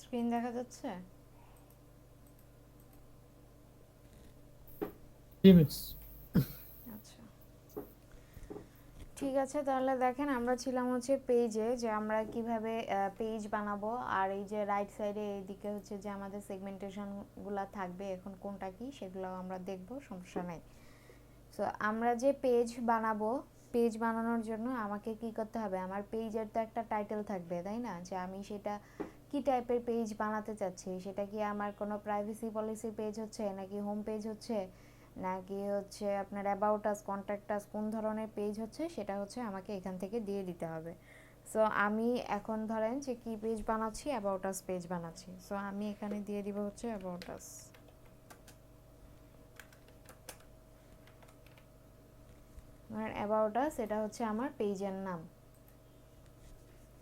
Screen দেখা যাচ্ছে? Image. আচ্ছা, ঠিক আছে। তাহলে দেখেন আমরা ছিলাম হচ্ছে পেজে, যে আমরা কিভাবে পেজ বানাবো, আর এই যে রাইট সাইডে এইদিকে হচ্ছে যে আমাদের সেগমেন্টেশনগুলো থাকবে, এখন কোনটা কি সেগুলো আমরা দেখব, সমস্যা নাই। সো আমরা যে পেজ বানাবো, পেজ বানানোর জন্য আমাকে কি করতে হবে, আমার পেজের তো একটা টাইটেল থাকবে, তাই না? যে আমি সেটা কি টাইপের পেজ বানাতে চাচ্ছি, সেটা কি আমার কোনো প্রাইভেসি পলিসি পেজ হচ্ছে, নাকি হোম পেজ হচ্ছে, নাকি হচ্ছে আপনার অ্যাবাউট আস, কন্ট্যাক্ট আস, কোন ধরনের পেজ হচ্ছে, সেটা হচ্ছে আমাকে এখান থেকে দিয়ে দিতে হবে। সো আমি এখন ধরেন যে কি পেজ বানাচ্ছি, অ্যাবাউট আস পেজ বানাচ্ছি। সো আমি এখানে দিয়ে দিব হচ্ছে about us. R about us এটা হচ্ছে আমার পেজের নাম,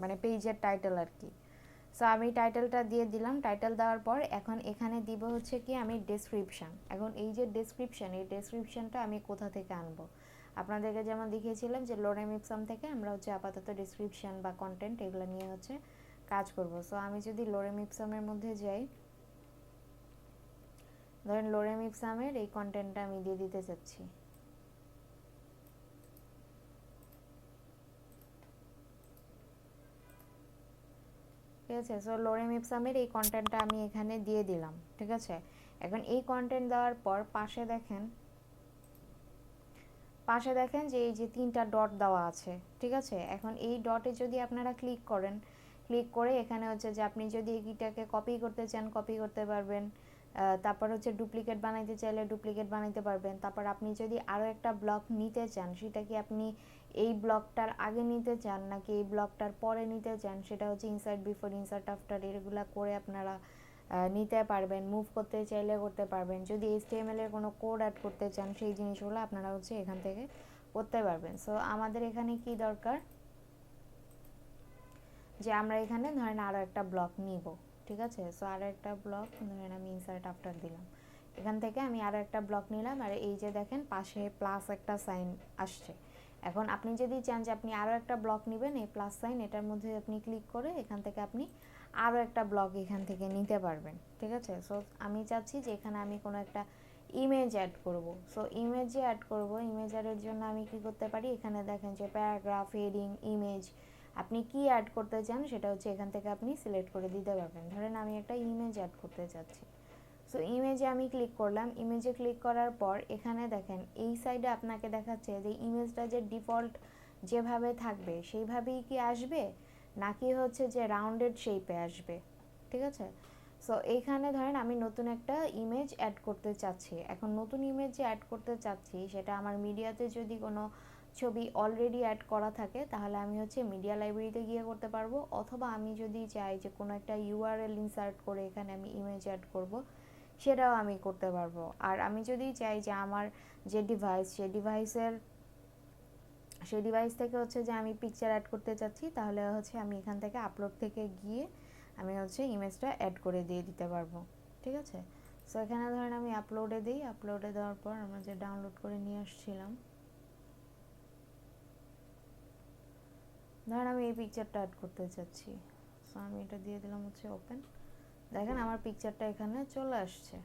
মানে পেজের টাইটেল আর কি। সো আমি টাইটেলটা দিয়ে দিলাম। টাইটেল দেওয়ার পর এখন এখানে দিব হচ্ছে কি আমি ডেসক্রিপশান। এখন এই যে ডেসক্রিপশান, এই ডেসক্রিপশানটা আমি কোথা থেকে আনবো? আপনাদেরকে যেমন দেখিয়েছিলাম যে লোরেম ইপসাম থেকে আমরা হচ্ছে আপাতত ডেসক্রিপশান বা কন্টেন্ট এগুলো নিয়ে হচ্ছে কাজ করব। সো আমি যদি লোরেম ইপসামের মধ্যে যাই, ধরেন লোরেম ইপসামের এই কন্টেন্টটা আমি দিয়ে দিতে চাচ্ছি। ঠিক আছে, সো লোরেম ইপসামের এই কন্টেন্টটা আমি এখানে দিয়ে দিলাম। ঠিক আছে, এখন এই কন্টেন্ট দেওয়ার পর পাশে দেখেন যে এই যে তিনটা ডট দেওয়া আছে। ঠিক আছে, এখন এই ডটে যদি আপনারা ক্লিক করেন, ক্লিক করে এখানে হচ্ছে যে আপনি যদি এইটাকে কপি করতে চান কপি করতে পারবেন, তারপর হচ্ছে ডুপ্লিকেট বানাইতে চাইলে ডুপ্লিকেট বানাইতে পারবেন। তারপর আপনি যদি আরও একটা ব্লক নিতে চান, সেটা কি আপনি এই ব্লকটার আগে নিতে চান নাকি এই ব্লকটার পরে নিতে চান, সেটা হচ্ছে ইনসার্ট বিফোর, ইনসার্ট আফটার, এগুলো করে আপনারা নিতে পারবেন। মুভ করতে চাইলে করতে পারবেন। যদি এইচটিএমএল এর কোনো কোড অ্যাড করতে চান, সেই জিনিসগুলো আপনারা হচ্ছে এখান থেকে করতে পারবেন। সো আমাদের এখানে কি দরকার, যে আমরা এখানে ধরেন আরও একটা ব্লক নিব। ঠিক আছে, সো আরও একটা ব্লক ধরেন আমি ইনসার্ট আফটার দিলাম, এখান থেকে আমি আরও একটা ব্লক নিলাম। আর এই যে দেখেন পাশে প্লাস একটা সাইন আসছে। এখন আপনি যদি চান যে আপনি আরও একটা ব্লক নেবেন, এই প্লাস সাইন এটার মধ্যে আপনি ক্লিক করে এখান থেকে আপনি আরও একটা ব্লক এখান থেকে নিতে পারবেন। ঠিক আছে, সো আমি চাচ্ছি যে এখানে আমি কোনো একটা ইমেজ অ্যাড করব। সো ইমেজে অ্যাড করব, ইমেজ অ্যাডের জন্য আমি কি করতে পারি, এখানে দেখেন যে প্যারাগ্রাফ, হেডিং, ইমেজ, আপনি কি অ্যাড করতে চান সেটা হচ্ছে এখান থেকে আপনি সিলেক্ট করে দিতে পারবেন। ধরেন আমি একটা ইমেজ অ্যাড করতে চাচ্ছি। সো ইমেজে আমি ক্লিক করলাম। ইমেজে ক্লিক করার পর এখানে দেখেন এই সাইডে আপনাকে দেখাচ্ছে যে ইমেজটা যে ডিফল্ট যেভাবে থাকবে সেইভাবেই কি আসবে, নাকি হচ্ছে যে রাউন্ডেড শেপে আসবে। ঠিক আছে, সো এইখানে ধরেন আমি নতুন একটা ইমেজ অ্যাড করতে চাচ্ছি। এখন নতুন ইমেজ যে অ্যাড করতে চাচ্ছি সেটা আমার মিডিয়াতে যদি কোনো ছবি অলরেডি অ্যাড করা থাকে তাহলে আমি হচ্ছে মিডিয়া লাইব্রেরিতে গিয়ে করতে পারবো, অথবা আমি যদি চাই যে কোনো একটা ইউআরএল ইনসার্ট করে এখানে আমি ইমেজ অ্যাড করব, সেটাও আমি করতে পারবো। আর আমি যদি চাই যে আমার যে ডিভাইস, সেই ডিভাইস থেকে হচ্ছে যে আমি পিকচার অ্যাড করতে চাচ্ছি, তাহলে হচ্ছে আমি এখান থেকে আপলোড থেকে গিয়ে আমি হচ্ছে ইমেজটা অ্যাড করে দিয়ে দিতে পারবো। ঠিক আছে, সো এখানে ধরেন আমি আপলোডে দিই। আপলোডে দেওয়ার পর আমরা যে ডাউনলোড করে নিয়ে আসছিলাম, ধরেন আমি এই পিকচারটা অ্যাড করতে চাচ্ছি। সো আমি এটা দিয়ে দিলাম হচ্ছে ওপেন। দেখেন আমার পিকচারটা এখানে চলে আসছে।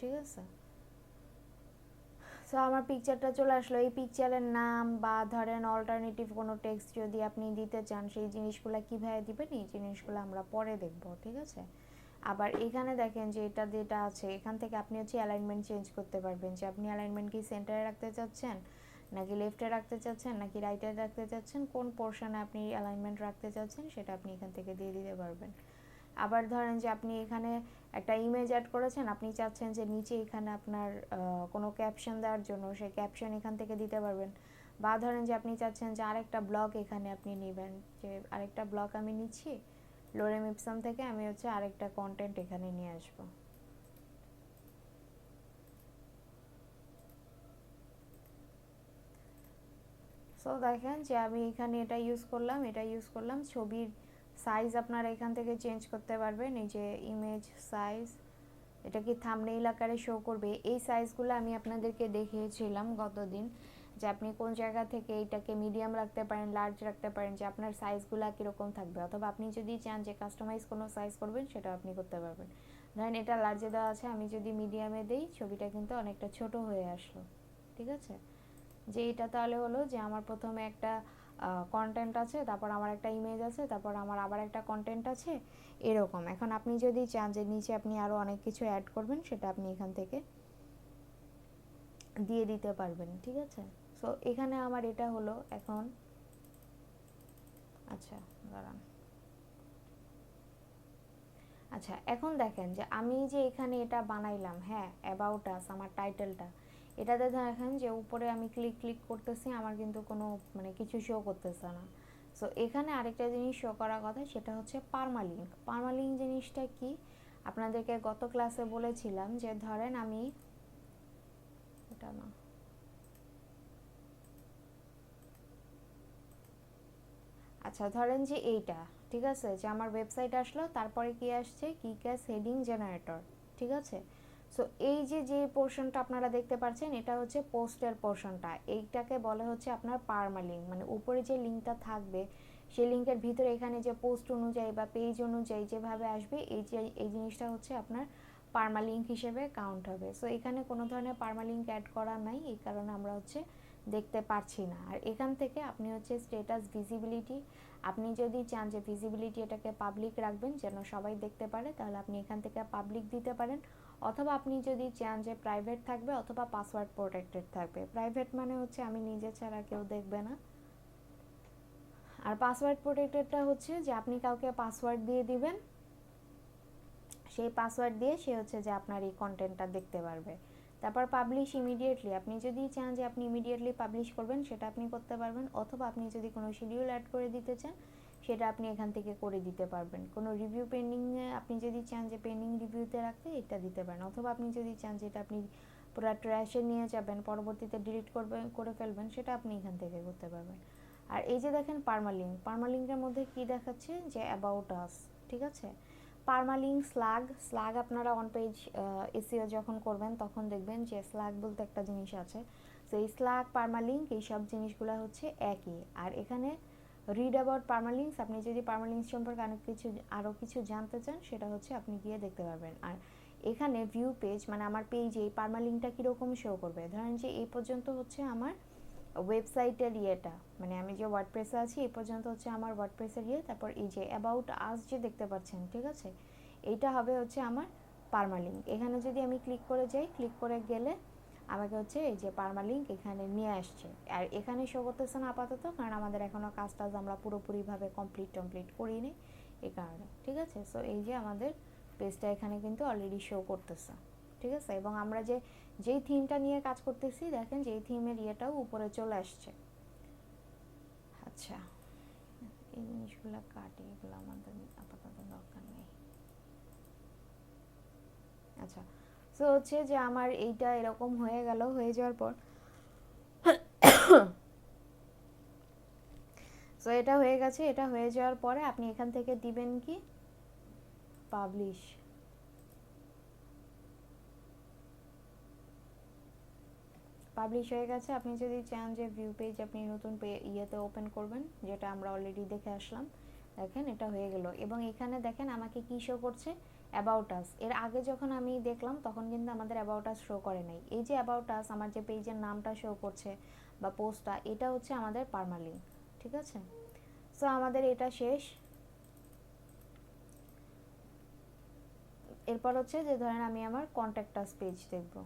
ঠিক আছে, সো আমার পিকচারটা চলে আসলো। এই পিকচারের নাম বা ধরেন অল্টারনেটিভ কোনো টেক্সট যদি আপনি দিতে চান, সেই জিনিসগুলো কীভাবে দিবেন এই জিনিসগুলো আমরা পরে দেখব। ঠিক আছে, আবার এখানে দেখেন যে এটা যেটা আছে এখান থেকে আপনি হচ্ছে অ্যালাইনমেন্ট চেঞ্জ করতে পারবেন, যে আপনি অ্যালাইনমেন্ট কি সেন্টারে রাখতে চাচ্ছেন, নাকি লেফটে রাখতে চাচ্ছেন, নাকি রাইটে রাখতে চাচ্ছেন, কোন পোর্শনে আপনি অ্যালাইনমেন্ট রাখতে চাচ্ছেন সেটা আপনি এখান থেকে দিয়ে দিতে পারবেন। আবার ধরেন যে আপনি এখানে একটা ইমেজ অ্যাড করেছেন, আপনি চাচ্ছেন যে নিচে এখানে আপনার কোনো ক্যাপশন দেওয়ার জন্য, সেই ক্যাপশন এখান থেকে দিতে পারবেন। বা ধরেন যে আপনি চাচ্ছেন যে আরেকটা ব্লগ এখানে আপনি নেবেন, যে আরেকটা ব্লগ আমি নিচ্ছি লোরেম ইপসাম থেকে, আমি হচ্ছে আরেকটা কন্টেন্ট এখানে নিয়ে আসবো। সো দেখেন যে আমি এখানে এটা ইউজ করলাম। ছবির সাইজ আপনারা এখান থেকে চেঞ্জ করতে পারবেন। এই যে ইমেজ সাইজ, এটা কি থাম্বনেইল আকারে শো করবে, এই সাইজগুলো আমি আপনাদেরকে দেখিয়েছিলাম গতদিন, যে আপনি কোন জায়গা থেকে এটাকে মিডিয়াম রাখতে পারেন, লার্জ রাখতে পারেন, যে আপনার সাইজগুলো কীরকম থাকবে, অথবা আপনি যদি চান যে কাস্টমাইজ কোনো সাইজ করবেন সেটা আপনি করতে পারবেন। ধরেন এটা লার্জে দেওয়া আছে, আমি যদি মিডিয়ামে দিই ছবিটা কিন্তু অনেকটা ছোট হয়ে আসলো। ঠিক আছে, যে এটা তাহলে হলো যে আমার প্রথমে একটা কন্টেন্ট আছে, তারপর আমার একটা ইমেজ আছে, তারপর আমার আবার একটা কন্টেন্ট আছে, এরকম। এখন আপনি যদি চান যে নিচে আপনি আরও অনেক কিছু অ্যাড করবেন, সেটা আপনি এখান থেকে দিয়ে দিতে পারবেন। ঠিক আছে, সো এখানে আমার এটা হলো এখন। আচ্ছা দাঁড়ান, আচ্ছা এখন দেখেন যে আমি যে এখানে এটা বানাইলাম, হ্যাঁ অ্যাবাউট আস আমার টাইটেলটা, এটাতে দেখেন যে উপরে আমি ক্লিক করতেছি, আমার কিন্তু কোনো মানে কিছু শো করতেছে না। সো এখানে আরেকটা জিনিস শো করার কথা, সেটা হচ্ছে পার্মালিঙ্ক। পার্মালিঙ্ক জিনিসটা কি, আপনাদেরকে গত ক্লাসে বলেছিলাম যে ধরেন আমি এটা না, আচ্ছা ধরেন যে এইটা, ঠিক আছে, যে আমার ওয়েবসাইট আসলো, তারপরে কি আসছে, কিক্যাশ হেডিং জেনারেটর। ঠিক আছে, সো এই যে যে পোর্শনটা আপনারা দেখতে পাচ্ছেন, এটা হচ্ছে পোস্টের পোর্শনটা, এইটাকে বলে হচ্ছে আপনার পার্মালিঙ্ক। মানে উপরে যে লিঙ্কটা থাকবে, সেই লিঙ্কের ভিতরে এখানে যে পোস্ট অনুযায়ী বা পেজ অনুযায়ী যেভাবে আসবে, এই জিনিসটা হচ্ছে আপনার পার্মালিঙ্ক হিসেবে কাউন্ট হবে। সো এখানে কোনো ধরনের পার্মালিঙ্ক অ্যাড করা নাই, এই কারণে আমরা হচ্ছে দেখতে পারছি না। আর এখান থেকে আপনি হচ্ছে স্ট্যাটাস ভিজিবিলিটি, আপনি যদি চান যে ভিজিবিলিটি এটাকে পাবলিক রাখবেন যেন সবাই দেখতে পারে, তাহলে আপনি এখান থেকে পাবলিক দিতে পারেন। অথবা আপনি যদি চান যে প্রাইভেট থাকবে অথবা পাসওয়ার্ড প্রোটেক্টেড থাকবে। প্রাইভেট মানে হচ্ছে আমি নিজে ছাড়া কেউ দেখবে না, আর পাসওয়ার্ড প্রোটেক্টেডটা হচ্ছে যে আপনি কাউকে পাসওয়ার্ড দিয়ে দিবেন, সেই পাসওয়ার্ড দিয়ে সে হচ্ছে যে আপনার এই কন্টেন্টটা দেখতে পারবে। তারপর পাবলিশ ইমিডিয়েটলি, আপনি যদি চান যে আপনি ইমিডিয়েটলি পাবলিশ করবেন, সেটা আপনি করতে পারবেন। অথবা আপনি যদি কোনো শিডিউল অ্যাড করে দিতে চান, সেটা আপনি এখান থেকে করে দিতে পারবেন। কোনো রিভিউ পেন্ডিংয়ে আপনি যদি চান যে পেন্ডিং রিভিউতে রাখতে, এটা দিতে পারেন। অথবা আপনি যদি চান যে এটা আপনি পুরো ট্র্যাশে নিয়ে যাবেন, পরবর্তীতে ডিলিট করে ফেলবেন, সেটা আপনি এখান থেকে করতে পারবেন। আর এই যে দেখেন পার্মালিঙ্ক, পার্মালিঙ্কের মধ্যে কি দেখাচ্ছে যে অ্যাবাউট আস। ঠিক আছে, পার্মালিঙ্ক, স্ল্যাগ আপনারা অন পেজ এসইও যখন করবেন তখন দেখবেন যে স্ল্যাগ বলতে একটা জিনিস আছে। তো এই স্ল্যাগ, পার্মালিঙ্ক, এই সব জিনিসগুলো হচ্ছে একই। আর এখানে রিড অ্যাবাউট পার্মালিঙ্কস, আপনি যদি পার্মালিঙ্কস সম্পর্কে আরও কিছু জানতে চান, সেটা হচ্ছে আপনি গিয়ে দেখতে পারবেন। আর এখানে ভিউ পেজ, মানে আমার পেজে এই পার্মালিঙ্কটা কীরকম শো করবে, ধরেন যে এই পর্যন্ত হচ্ছে আমার ওয়েবসাইটের ইয়েটা, মানে আমি যে ওয়ার্ডপ্রেসে আছি এই পর্যন্ত হচ্ছে আমার ওয়ার্ডপ্রেসের ইয়ে, তারপর এই যে অ্যাবাউট আস যে দেখতে পাচ্ছেন, ঠিক আছে, এইটা হবে হচ্ছে আমার পার্মালিঙ্ক। এখানে যদি আমি ক্লিক করে যাই, ক্লিক করে গেলে আমাকে হচ্ছে এই যে পার্মালিঙ্ক এখানে নিয়ে আসছে। আর এখানে শো করতেছে না আপাতত, কারণ আমাদের এখনও কাজটা আমরা পুরোপুরিভাবে কমপ্লিট করিনি, এই কারণে। ঠিক আছে, সো এই যে আমাদের পেজটা এখানে কিন্তু অলরেডি শো করতেছে। ঠিক আছে, এবং আমরা যেই থিমটা নিয়ে কাজ করতেছি, দেখেন যে এই থিমের ইয়েটাও উপরে চলে আসছে। আচ্ছা, এই জিনিসগুলো কাটে, এগুলো আমাদের আপাতত দরকার নেই। আচ্ছা, সো হচ্ছে যে আমার এইটা এরকম হয়ে গেল, হয়ে যাওয়ার পর সো এটা হয়ে গেছে। এটা হয়ে যাওয়ার পরে আপনি এখান থেকে দিবেন কি, পাবলিশ। পাবলিশ হয়ে গেছে। আপনি যদি চান যে ভিউ পেজ আপনি নতুন ইয়েতে ওপেন করবেন, যেটা আমরা অলরেডি দেখে আসলাম, দেখেন এটা হয়ে গেল। এবং এখানে দেখেন আমাকে কি শো করছে, অ্যাবাউট আস। এর আগে যখন আমি দেখলাম তখন কিন্তু আমাদের অ্যাবাউট আস শো করে নাই। এই যে অ্যাবাউট আস, আমার যে পেজের নামটা শো করছে বা পোস্টটা, এটা হচ্ছে আমাদের পার্মালিঙ্ক। ঠিক আছে, সো আমাদের এটা শেষ। এরপর হচ্ছে যে ধরেন আমি আমার কন্ট্যাক্ট আস পেজ দেখব,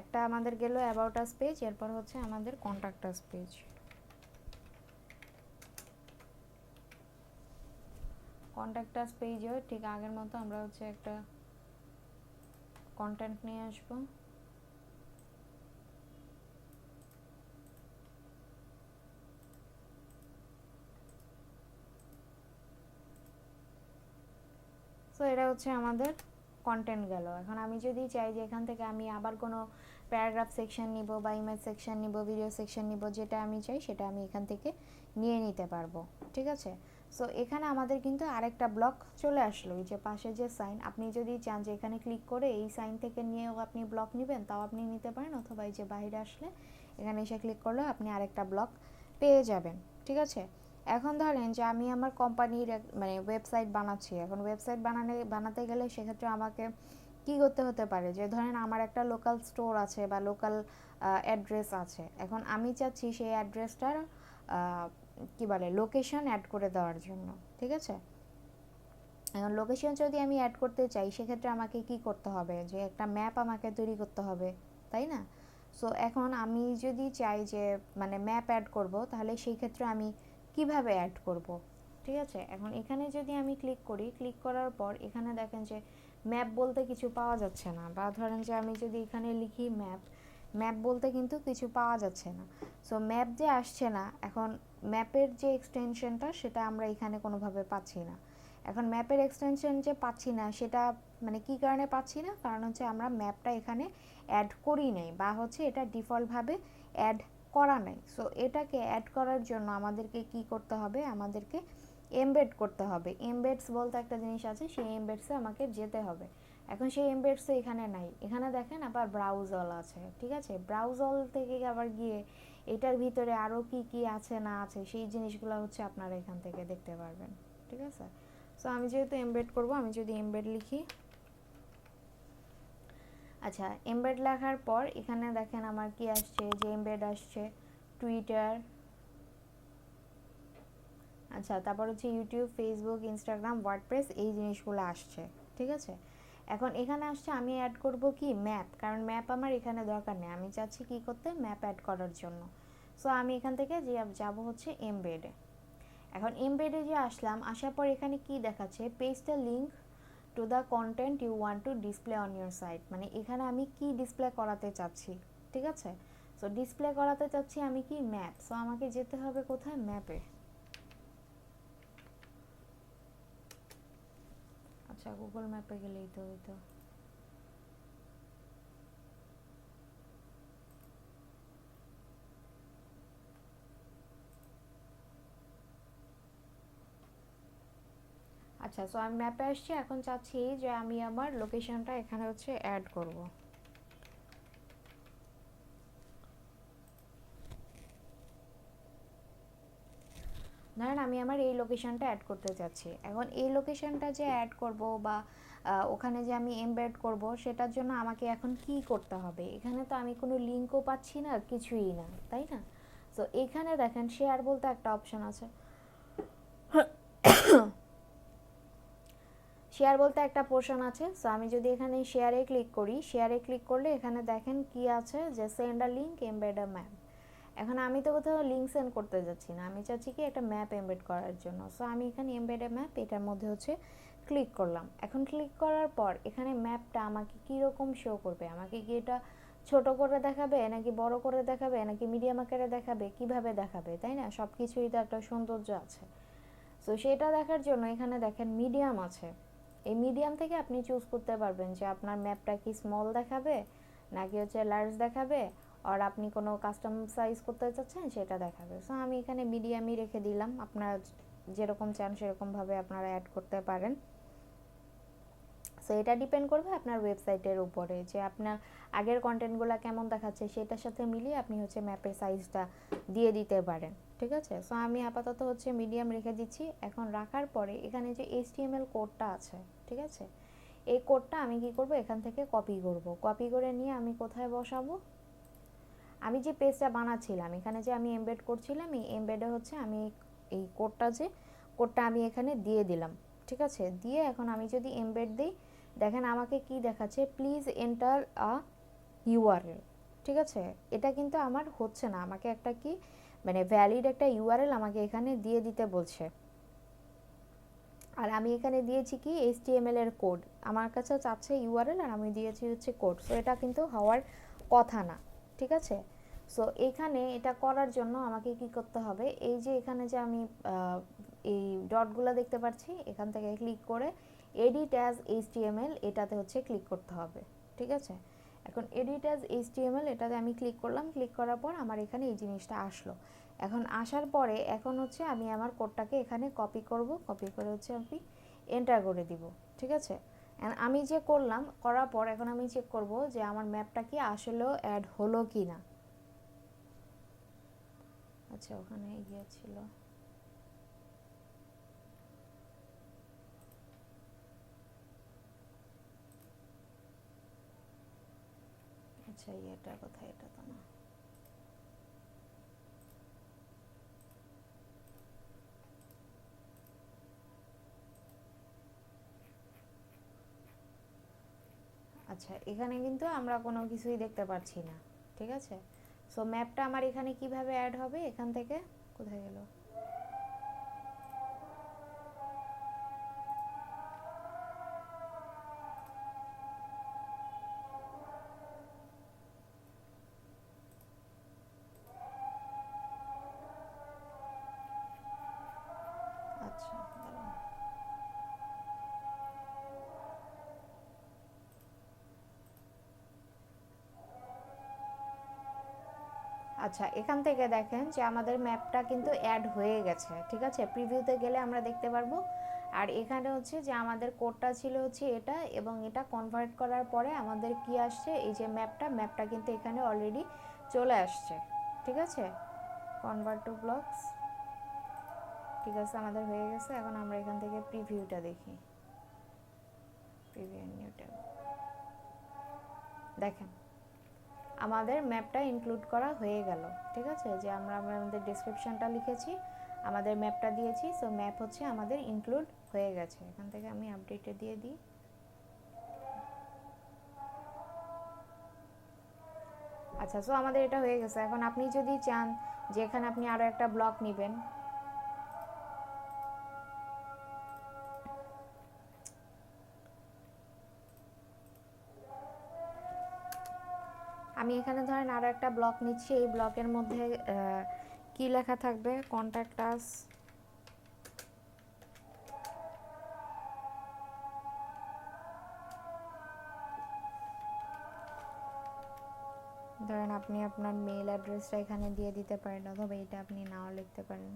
একটা আমাদের গেল অ্যাবাউট আস পেজ, এরপর হচ্ছে আমাদের contact us page. Contact us পেজেও ঠিক আগের মতো আমরা হচ্ছে একটা কন্টেন্ট নিয়ে আসবো। সো এটা হচ্ছে আমাদের কন্টেন্ট গেল। এখন আমি যদি চাই যে এখান থেকে আমি আবার কোনো প্যারাগ্রাফ সেকশন নিব বা ইমেজ সেকশন নিব, ভিডিও সেকশন নিব, যেটা আমি চাই সেটা আমি এখান থেকে নিয়ে নিতে পারবো। ঠিক আছে, সো এখানে আমাদের কিন্তু আরেকটা ব্লক চলে আসলো, এই যে পাশে যে সাইন, আপনি যদি চান যে এখানে ক্লিক করে এই সাইন থেকে নিয়েও আপনি ব্লক নেবেন তাও আপনি নিতে পারেন, অথবা এই যে বাইরে আসলে এখানে এসে ক্লিক করলেও আপনি আরেকটা ব্লক পেয়ে যাবেন, ঠিক আছে। এখন ধরেন যে আমি আমার কোম্পানির মানে ওয়েবসাইট বানাচ্ছি, এখন ওয়েবসাইট বানাতে গেলে সেক্ষেত্রে আমাকে কি করতে হতে পারে, যে ধরেন আমার একটা লোকাল স্টোর আছে বা লোকাল অ্যাড্রেস আছে, এখন আমি চাচ্ছি সেই অ্যাড্রেসটার কি বলে লোকেশন অ্যাড করে দেওয়ার জন্য, ঠিক আছে। এখন লোকেশন যদি আমি অ্যাড করতে চাই সেক্ষেত্রে আমাকে কি করতে হবে, যে একটা ম্যাপ আমাকে তৈরি করতে হবে, তাই না। সো এখন আমি যদি চাই যে মানে ম্যাপ অ্যাড করব, তাহলে সেই ক্ষেত্রে আমি কিভাবে অ্যাড করব, ঠিক আছে। এখন এখানে যদি আমি ক্লিক করি, ক্লিক করার পর এখানে দেখেন যে ম্যাপ বলতে কিছু পাওয়া যাচ্ছে না, বা ধরেন যে আমি যদি এখানে লিখি ম্যাপ, ম্যাপ বলতে কিন্তু কিছু পাওয়া যাচ্ছে না। সো ম্যাপ যে আসছে না, এখন ম্যাপের যে এক্সটেনশনটা সেটা আমরা এখানে কোনোভাবে পাচ্ছি না। এখন ম্যাপের এক্সটেনশন যে পাচ্ছি না সেটা মানে কি কারণে পাচ্ছি না, কারণ হচ্ছে আমরা ম্যাপটা এখানে অ্যাড করি নাই, বা হচ্ছে এটা ডিফল্টভাবে অ্যাড করা নাই। সো এটাকে অ্যাড করার জন্য আমাদেরকে কি করতে হবে, আমাদেরকে এমবেড করতে হবে। এমবেডস বলতে একটা জিনিস আছে, সেই এমবেডসে আমাকে যেতে হবে। এখন সেই এমবেডস এখানে নাই, এখানে দেখেন আবার ব্রাউজ অল আছে, ঠিক আছে। ব্রাউজ অল থেকে আবার গিয়ে এটার ভিতরে আরও কি কি আছে না আছে সেই জিনিসগুলো হচ্ছে আপনারা এখান থেকে দেখতে পারবেন, ঠিক আছে। সো আমি যেহেতু এমবেড করব, আমি যদি এমবেড লিখি, আচ্ছা এমবেড লেখার পর এখানে দেখেন আমার কি আসছে, যে এমবেড আসছে টুইটার, আচ্ছা তারপর হচ্ছে ইউটিউব, ফেসবুক, ইনস্টাগ্রাম, ওয়ার্ডপ্রেস, এই জিনিসগুলো আসছে, ঠিক আছে। এখন এখানে আসছে আমি অ্যাড করব কি ম্যাপ, কারণ ম্যাপ আমার এখানে দরকার নেই, আমি চাচ্ছি কি করতে ম্যাপ অ্যাড করার জন্য। সো আমি এখান থেকে যে যাব হচ্ছে এমবেডে। এখন এমবেডে যে আসলাম, আসার পর এখানে কি দেখাচ্ছে, paste the link to the content you want to display on your site, মানে এখানে আমি কি ডিসপ্লে করাতে চাচ্ছি, ঠিক আছে। সো ডিসপ্লে করাতে চাচ্ছি আমি কি ম্যাপ, সো আমাকে যেতে হবে কোথায়, ম্যাপে। আচ্ছা গুগল ম্যাপে গেলেই তো হইতো। আচ্ছা সো আমি ম্যাপে আসছি, এখন চাচ্ছি যে আমি আমার লোকেশনটা এখানে হচ্ছে অ্যাড করব। ধরেন আমি আমার এই লোকেশনটা অ্যাড করতে চাচ্ছি, এখন এই লোকেশনটা যে অ্যাড করব বা ওখানে যে আমি এমবেড করব, সেটার জন্য আমাকে এখন কি করতে হবে, এখানে তো আমি কোনো লিঙ্কও পাচ্ছি না, কিছুই না, তাই না। সো এখানে দেখেন শেয়ার বলতে একটা অপশন আছে, শেয়ার বলতে একটা পোর্শন আছে। সো আমি যদি এখানে শেয়ারে ক্লিক করি, শেয়ারে ক্লিক করলে এখানে দেখেন কি আছে, যে সেন্ড আ লিঙ্ক, এমবেড আ ম্যাপ। এখন আমি তো কোথাও লিঙ্ক সেন্ড করতে যাচ্ছি না, আমি চাচ্ছি কি একটা ম্যাপ এমবেড করার জন্য। সো আমি এখানে এমবেড আ ম্যাপ এটার মধ্যে হচ্ছে ক্লিক করলাম। এখন ক্লিক করার পর এখানে ম্যাপটা আমাকে কীরকম শো করবে, আমাকে কি এটা ছোট করে দেখাবে, নাকি বড় করে দেখাবে, নাকি মিডিয়াম আকারে দেখাবে, কিভাবে দেখাবে, তাই না, সব কিছুই তো একটা সৌন্দর্য আছে। সো সেটা দেখার জন্য এখানে দেখেন মিডিয়াম আছে, এই মিডিয়াম থেকে আপনি চুজ করতে পারবেন যে আপনার ম্যাপটা কি স্মল দেখাবে, নাকি হচ্ছে লার্জ দেখাবে, আর আপনি কোনো কাস্টম সাইজ করতে চাচ্ছেন সেটা দেখাবে। সো আমি এখানে মিডিয়ামই রেখে দিলাম, আপনারা যেরকম চান সেরকমভাবে আপনারা অ্যাড করতে পারেন। সো এটা ডিপেন্ড করবে আপনার ওয়েবসাইটের উপরে, যে আপনার আগের কন্টেন্টগুলো কেমন দেখাচ্ছে সেটার সাথে মিলিয়ে আপনি হচ্ছে ম্যাপের সাইজটা দিয়ে দিতে পারেন, ঠিক আছে। সো আমি আপাতত হচ্ছে মিডিয়াম রেখে দিচ্ছি। এখন রাখার পরে এখানে যে HTML কোডটা আছে, ঠিক আছে, এই কোডটা আমি কি করব, এখান থেকে কপি করব, কপি করে নিয়ে আমি কোথায় বসাবো, আমি যে পেজটা বানাচ্ছিলাম এখানে যে আমি এমবেড করছিলাম, এই এমবেডে হচ্ছে আমি এই কোডটা আমি এখানে দিয়ে দিলাম, ঠিক আছে। দিয়ে এখন আমি যদি এমবেড দিই, দেখেন আমাকে কি দেখাচ্ছে, প্লিজ এন্টার আ ইউআরএল, ঠিক আছে। এটা কিন্তু আমার হচ্ছে না, আমাকে একটা কি মানে ভ্যালিড একটা ইউআরএল আমাকে এখানে দিয়ে দিতে বলছে, আর আমি এখানে দিয়েছি কি HTML এর কোড, আমার কাছে চাচ্ছে ইউআরএল আর আমি দিয়েছি হচ্ছে কোড। সো এটা কিন্তু হওয়ার কথা না, ঠিক আছে। সো এখানে এটা করার জন্য আমাকে কি করতে হবে, এই যে এখানে যে আমি এই ডটগুলো দেখতে পাচ্ছি, এখান থেকে ক্লিক করে এডিট অ্যাজ HTML এটাতে হচ্ছে ক্লিক করতে হবে, ঠিক আছে। এখন এডিট অ্যাজ HTML এটাতে আমি ক্লিক করলাম, ক্লিক করার পর আমার এখানে এই জিনিসটা আসলো। এখন আসার পরে এখন হচ্ছে আমি আমার কোডটাকে এখানে কপি করব, কপি করে হচ্ছে আমি এন্টার করে দিব, ঠিক আছে। আমি যে করলাম, করার পর এখন আমি চেক করব যে আমার ম্যাপটা কি আসলেও অ্যাড হলো কি না। আচ্ছা ওখানে গিয়েছিল, আচ্ছা এটা কোথায়, এটা তো না। আচ্ছা এখানে কিন্তু আমরা কোনো কিছুই দেখতে পাচ্ছি না, ঠিক আছে। সো ম্যাপটা আমার এখানে কিভাবে অ্যাড হবে, এখান থেকে কোথায় গেল, আচ্ছা দাঁড়ান। আচ্ছা এখান থেকে দেখেন যে আমাদের ম্যাপটা কিন্তু অ্যাড হয়ে গেছে, ঠিক আছে। প্রিভিউতে গেলে আমরা দেখতে পারবো। আর এখানে হচ্ছে যে আমাদের কোডটা ছিল হচ্ছে এটা, এবং এটা কনভার্ট করার পরে আমাদের কি আসছে, এই যে ম্যাপটা কিন্তু এখানে অলরেডি চলে আসছে, ঠিক আছে। কনভার্ট টু ব্লকস, ঠিক আছে আমাদের হয়ে গেছে। এখন আমরা এখান থেকে প্রিভিউটা দেখি, প্রিভিউ নিউ ট্যাব, দেখেন আমাদের ম্যাপটা ইনক্লুড করা হয়ে গেল, ঠিক আছে। যে আমরা আমাদের ডেসক্রিপশনটা লিখেছি, আমাদের ম্যাপটা দিয়েছি, সো ম্যাপ হচ্ছে আমাদের ইনক্লুড হয়ে গেছে। এখান থেকে আমি আপডেটে দিয়ে দিই। আচ্ছা সো আমাদের এটা হয়ে গেছে। এখন আপনি যদি চান যে এখানে আপনি আরও একটা ব্লক নেবেন, আমি এখানে ধরেন আরও একটা ব্লক নিচ্ছি, এই ব্লকের মধ্যে কি লেখা থাকবে, কন্ট্যাক্ট আস, ধরেন আপনি আপনার মেইল অ্যাড্রেসটা এখানে দিয়ে দিতে পারেন, অথবা এটা আপনি নাও লিখতে পারেন।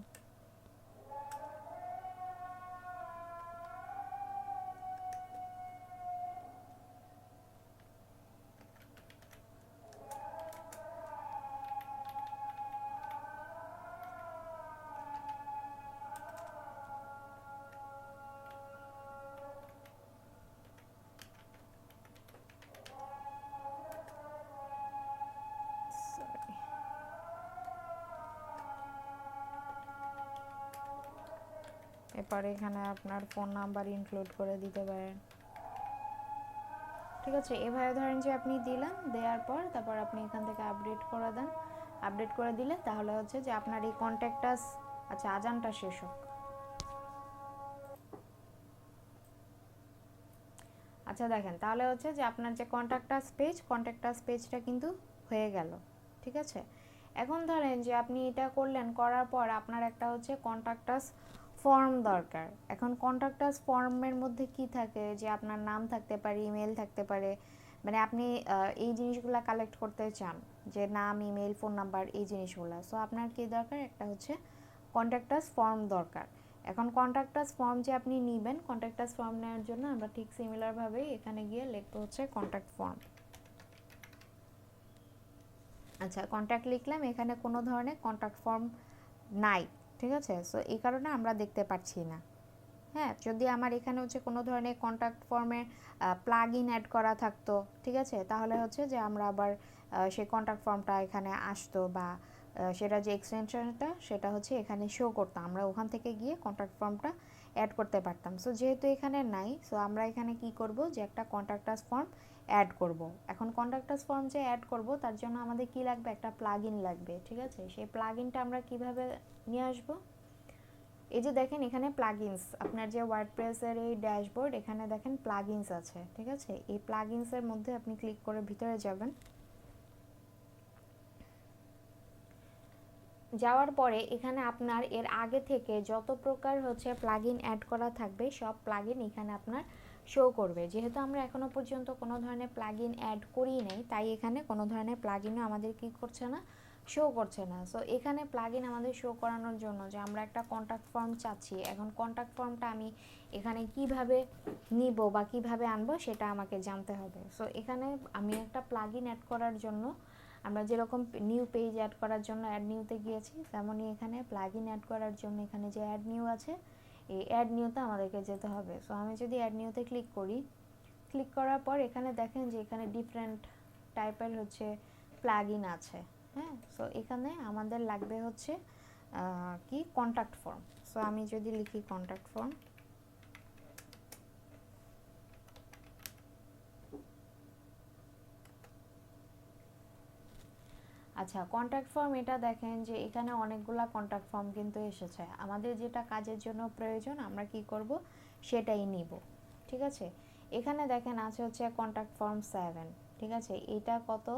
এরপরে এখানে আপনার ফোন নাম্বার ইনক্লুড করে দিতে পারেন, ঠিক আছে। এভাবে ধরেন যে আপনি দিলেন, দেওয়ার পর তারপর আপনি এখান থেকে আপডেট করে দেন। আপডেট করে দিলে তাহলে হচ্ছে যে আপনার এই কন্ট্যাক্টাস, আচ্ছা আজানটা শেষ হোক। আচ্ছা দেখেন তাহলে হচ্ছে যে আপনার যে কন্ট্যাক্টাস পেজটা কিন্তু হয়ে গেল, ঠিক আছে। এখন ধরেন যে আপনি এটা করলেন, করার পর আপনার একটা হচ্ছে কন্ট্যাক্টাস ফর্ম দরকার। এখন কন্ট্যাক্টাস ফর্মের মধ্যে কি থাকে, যে আপনার নাম থাকতে পারে, ইমেল থাকতে পারে, মানে আপনি এই জিনিসগুলো কালেক্ট করতে চান, যে নাম, ইমেল, ফোন নাম্বার, এই জিনিসগুলো। সো আপনার কি দরকার, একটা হচ্ছে কন্ট্যাক্টাস ফর্ম দরকার। এখন কন্ট্যাক্টাস ফর্ম যে আপনি নেবেন, কন্ট্যাক্টাস ফর্ম নেওয়ার জন্য আমরা ঠিক সিমিলারভাবেই এখানে গিয়ে লিখবো হচ্ছে কন্ট্যাক্ট ফর্ম। আচ্ছা কন্ট্যাক্ট লিখলাম, এখানে কোনো ধরনের কন্ট্যাক্ট ফর্ম নাই, ঠিক আছে। সো এই কারণে আমরা দেখতে পাচ্ছি না। হ্যাঁ, যদি আমার এখানে হচ্ছে কোনো ধরনের কন্ট্যাক্ট ফর্মের প্লাগ ইন অ্যাড করা থাকতো, ঠিক আছে, তাহলে হচ্ছে যে আমরা আবার সেই কন্ট্যাক্ট ফর্মটা এখানে আসতো, বা সেটা যে এক্সটেনশনটা সেটা হচ্ছে এখানে শো করতো, আমরা ওখান থেকে গিয়ে কন্ট্যাক্ট ফর্মটা অ্যাড করতে পারতাম। সো যেহেতু এখানে নাই, সো আমরা এখানে কি করব, যে একটা কন্ট্যাক্টাস ফর্ম অ্যাড করব। এখন কন্ট্যাক্টাস ফর্ম যে অ্যাড করব তার জন্য আমাদের কি লাগবে, একটা প্লাগ ইন লাগবে, ঠিক আছে। সেই প্লাগ ইনটা আমরা কিভাবে নিয়ে আসবো, এই যে দেখেন এখানে প্লাগইনস, আপনার যে ওয়ার্ডপ্রেসের এই ড্যাশবোর্ড, এখানে দেখেন প্লাগইনস আছে, ঠিক আছে। এই প্লাগইনসের মধ্যে আপনি ক্লিক করে ভিতরে যাবেন। যাওয়ার পরে এখানে আপনার এর আগে থেকে যত প্রকার হচ্ছে প্লাগইন অ্যাড করা থাকবে, সব প্লাগইন এখানে আপনার শো করবে। যেহেতু আমরা এখনো পর্যন্ত কোনো ধরনের প্লাগইন অ্যাড করি নাই, তাই এখানে কোনো ধরনের প্লাগইনও আমাদের কি করছে না, শো করছে না। সো এখানে প্লাগইন আমাদের শো করানোর জন্য যে আমরা একটা কন্ট্যাক্ট ফর্ম চাচ্ছি, এখন কন্ট্যাক্ট ফর্মটা আমি এখানে কিভাবে নিব বা কিভাবে আনবো সেটা আমাকে জানতে হবে। সো এখানে আমি একটা প্লাগইন অ্যাড করার জন্য আমরা যেরকম নিউ পেজ অ্যাড করার জন্য অ্যাড নিউতে গিয়েছি, তেমনই এখানে প্লাগইন অ্যাড করার জন্য এখানে যে অ্যাড নিউ আছে, এই অ্যাড নিউতে আমাদেরকে যেতে হবে। সো আমি যদি অ্যাড নিউতে ক্লিক করি, ক্লিক করার পর এখানে দেখেন যে এখানে ডিফারেন্ট টাইপের হচ্ছে প্লাগইন আছে। হ্যাঁ, সো এখানে আমাদের লাগবে হচ্ছে কি কন্ট্যাক্ট ফর্ম। সো আমি যদি লিখি কন্ট্যাক্ট ফর্ম, আচ্ছা কন্ট্যাক্ট ফর্ম, এটা দেখেন যে এখানে অনেকগুলা কন্ট্যাক্ট ফর্ম কিন্তু এসেছে। আমাদের যেটা কাজের জন্য প্রয়োজন আমরা কি করব সেটাই নিব। ঠিক আছে, এখানে দেখেন আছে হচ্ছে কন্ট্যাক্ট ফর্ম 7। ঠিক আছে, এটা কত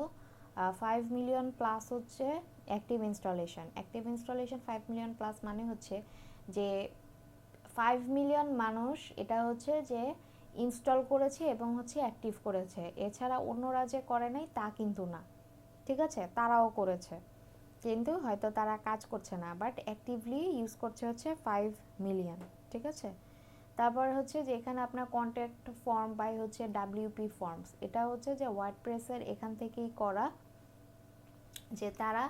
5 মিলিয়ন প্লাস হচ্ছে active installation. Active installation 5 million plus মানে হচ্ছে যে 5 মিলিয়ন মানুষ এটা হচ্ছে যে ইনস্টল করেছে এবং হচ্ছে অ্যাক্টিভ করেছে, এছাড়া অন্যরা যে করে নাই তা কিন্তু না। ঠিক আছে, তারাও করেছে কিন্তু হয়তো তারা কাজ করছে না, বাট অ্যাক্টিভলি ইউজ করছে হচ্ছে 5 মিলিয়ন। ঠিক আছে, তারপর হচ্ছে যে এখানে আপনার কন্ট্যাক্ট ফর্ম বাই হচ্ছে ডাব্লিউপি ফর্মস, এটা হচ্ছে যে ওয়ার্ডপ্রেসের এখান থেকেই করা, যে তারা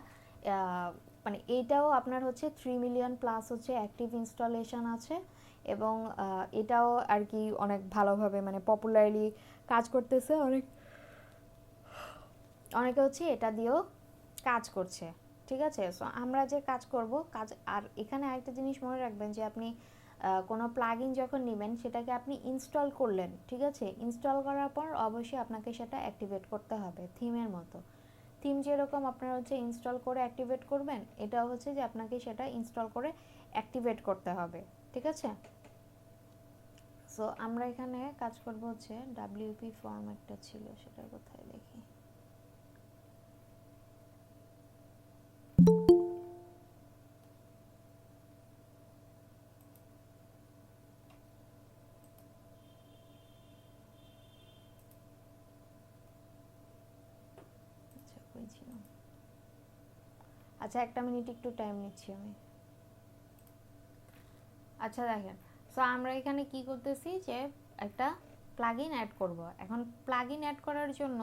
মানে এইটাও আপনার হচ্ছে 3 মিলিয়ন প্লাস হচ্ছে অ্যাক্টিভ ইনস্টলেশন আছে, এবং এটাও আর কি অনেক ভালোভাবে মানে পপুলারলি কাজ করতেছে, অনেকে হচ্ছে এটা দিয়েও কাজ করছে। ঠিক আছে, সো আমরা যে কাজ করব কাজ, আর এখানে আরেকটা জিনিস মনে রাখবেন যে আপনি কোনো প্লাগইন যখন নেবেন সেটাকে আপনি ইনস্টল করলেন, ঠিক আছে, ইনস্টল করার পর অবশ্যই আপনাকে সেটা অ্যাক্টিভেট করতে হবে থিমের মতো। থিম যেরকম আপনারা হচ্ছে ইনস্টল করে অ্যাক্টিভেট করবেন, এটা হচ্ছে যে আপনাকে সেটা ইনস্টল করে অ্যাক্টিভেট করতে হবে। ঠিক আছে, সো আমরা এখানে কাজ করব হচ্ছে ডাব্লিউপি ফর্ম একটা ছিল, সেটা কোথায় দেখি। আচ্ছা একটা মিনিট একটু টাইম নিচ্ছি আমি। আচ্ছা দেখেন, সো আমরা এখানে কি করতেছি যে একটা প্লাগইন অ্যাড করব। এখন প্লাগইন অ্যাড করার জন্য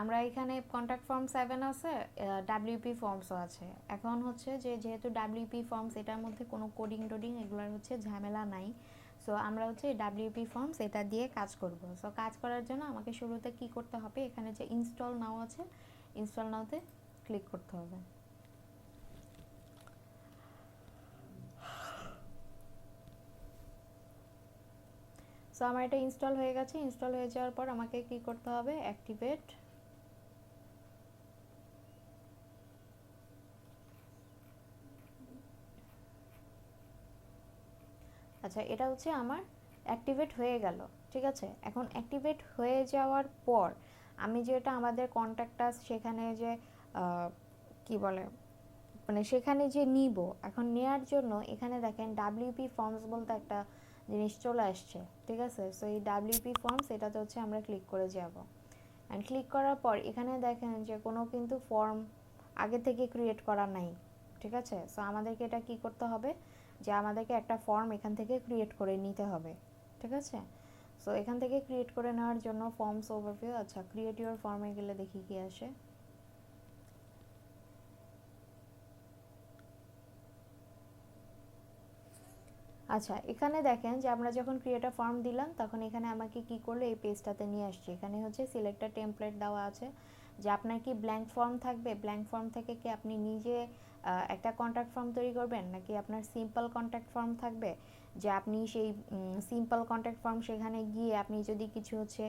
আমরা এখানে কন্ট্যাক্ট ফর্ম 7 আছে, ডাব্লিউপি ফর্মসও আছে। এখন হচ্ছে যে যেহেতু ডাব্লিউপি ফর্মস এটার মধ্যে কোনো কোডিং টোডিং এগুলোর হচ্ছে ঝামেলা নাই, সো আমরা হচ্ছে ডাব্লিউপি ফর্মস এটা দিয়ে কাজ করব। সো কাজ করার জন্য আমাকে শুরুতে কি করতে হবে, এখানে যে ইনস্টল নাও আছে, ইনস্টল নাওতে ক্লিক করতে হবে। সো আমার এটা ইনস্টল হয়ে গেছে। ইনস্টল হয়ে যাওয়ার পর আমাকে কি করতে হবে, অ্যাক্টিভেট। আচ্ছা এটা হচ্ছে আমার অ্যাক্টিভেট হয়ে গেল। ঠিক আছে, এখন অ্যাক্টিভেট হয়ে যাওয়ার পর আমি যেটা আমাদের কন্ট্যাক্টাস সেখানে যে কি বলে মানে সেখানে যে নিব, এখন নেয়ার জন্য এখানে দেখেন ডাব্লিউপি ফর্মস বলতে একটা জিনিস চলে আসছে। ঠিক আছে, সো এই ডাব্লিউপি ফর্মস এটাতে হচ্ছে আমরা ক্লিক করে যাব, অ্যান্ড ক্লিক করার পর এখানে দেখেন যে কোনো কিন্তু ফর্ম আগে থেকে ক্রিয়েট করা নাই। ঠিক আছে, সো আমাদেরকে এটা কি করতে হবে, যে আমাদেরকে একটা ফর্ম এখান থেকে ক্রিয়েট করে নিতে হবে। ঠিক আছে, সো এখান থেকে ক্রিয়েট করে নেওয়ার জন্য ফর্মস ওভারভিউ, আচ্ছা ক্রিয়েট ইউর ফর্মে গেলে দেখি কি আসে। আচ্ছা এখানে দেখেন যে আমরা যখন ক্রিয়েট আ ফর্ম দিলাম তখন এখানে আমাকে কি করলো, এই পেজটাতে নিয়ে আসছে। এখানে হচ্ছে সিলেক্ট আ টেমপ্লেট দেওয়া আছে, যে আপনার কি ব্ল্যাঙ্ক ফর্ম থাকবে, ব্ল্যাঙ্ক ফর্ম থেকে কি আপনি নিজে একটা কন্ট্যাক্ট ফর্ম তৈরি করবেন, নাকি আপনার সিম্পল কন্ট্যাক্ট ফর্ম থাকবে, যে আপনি সেই সিম্পল কন্ট্যাক্ট ফর্ম সেখানে গিয়ে আপনি যদি কিছু হচ্ছে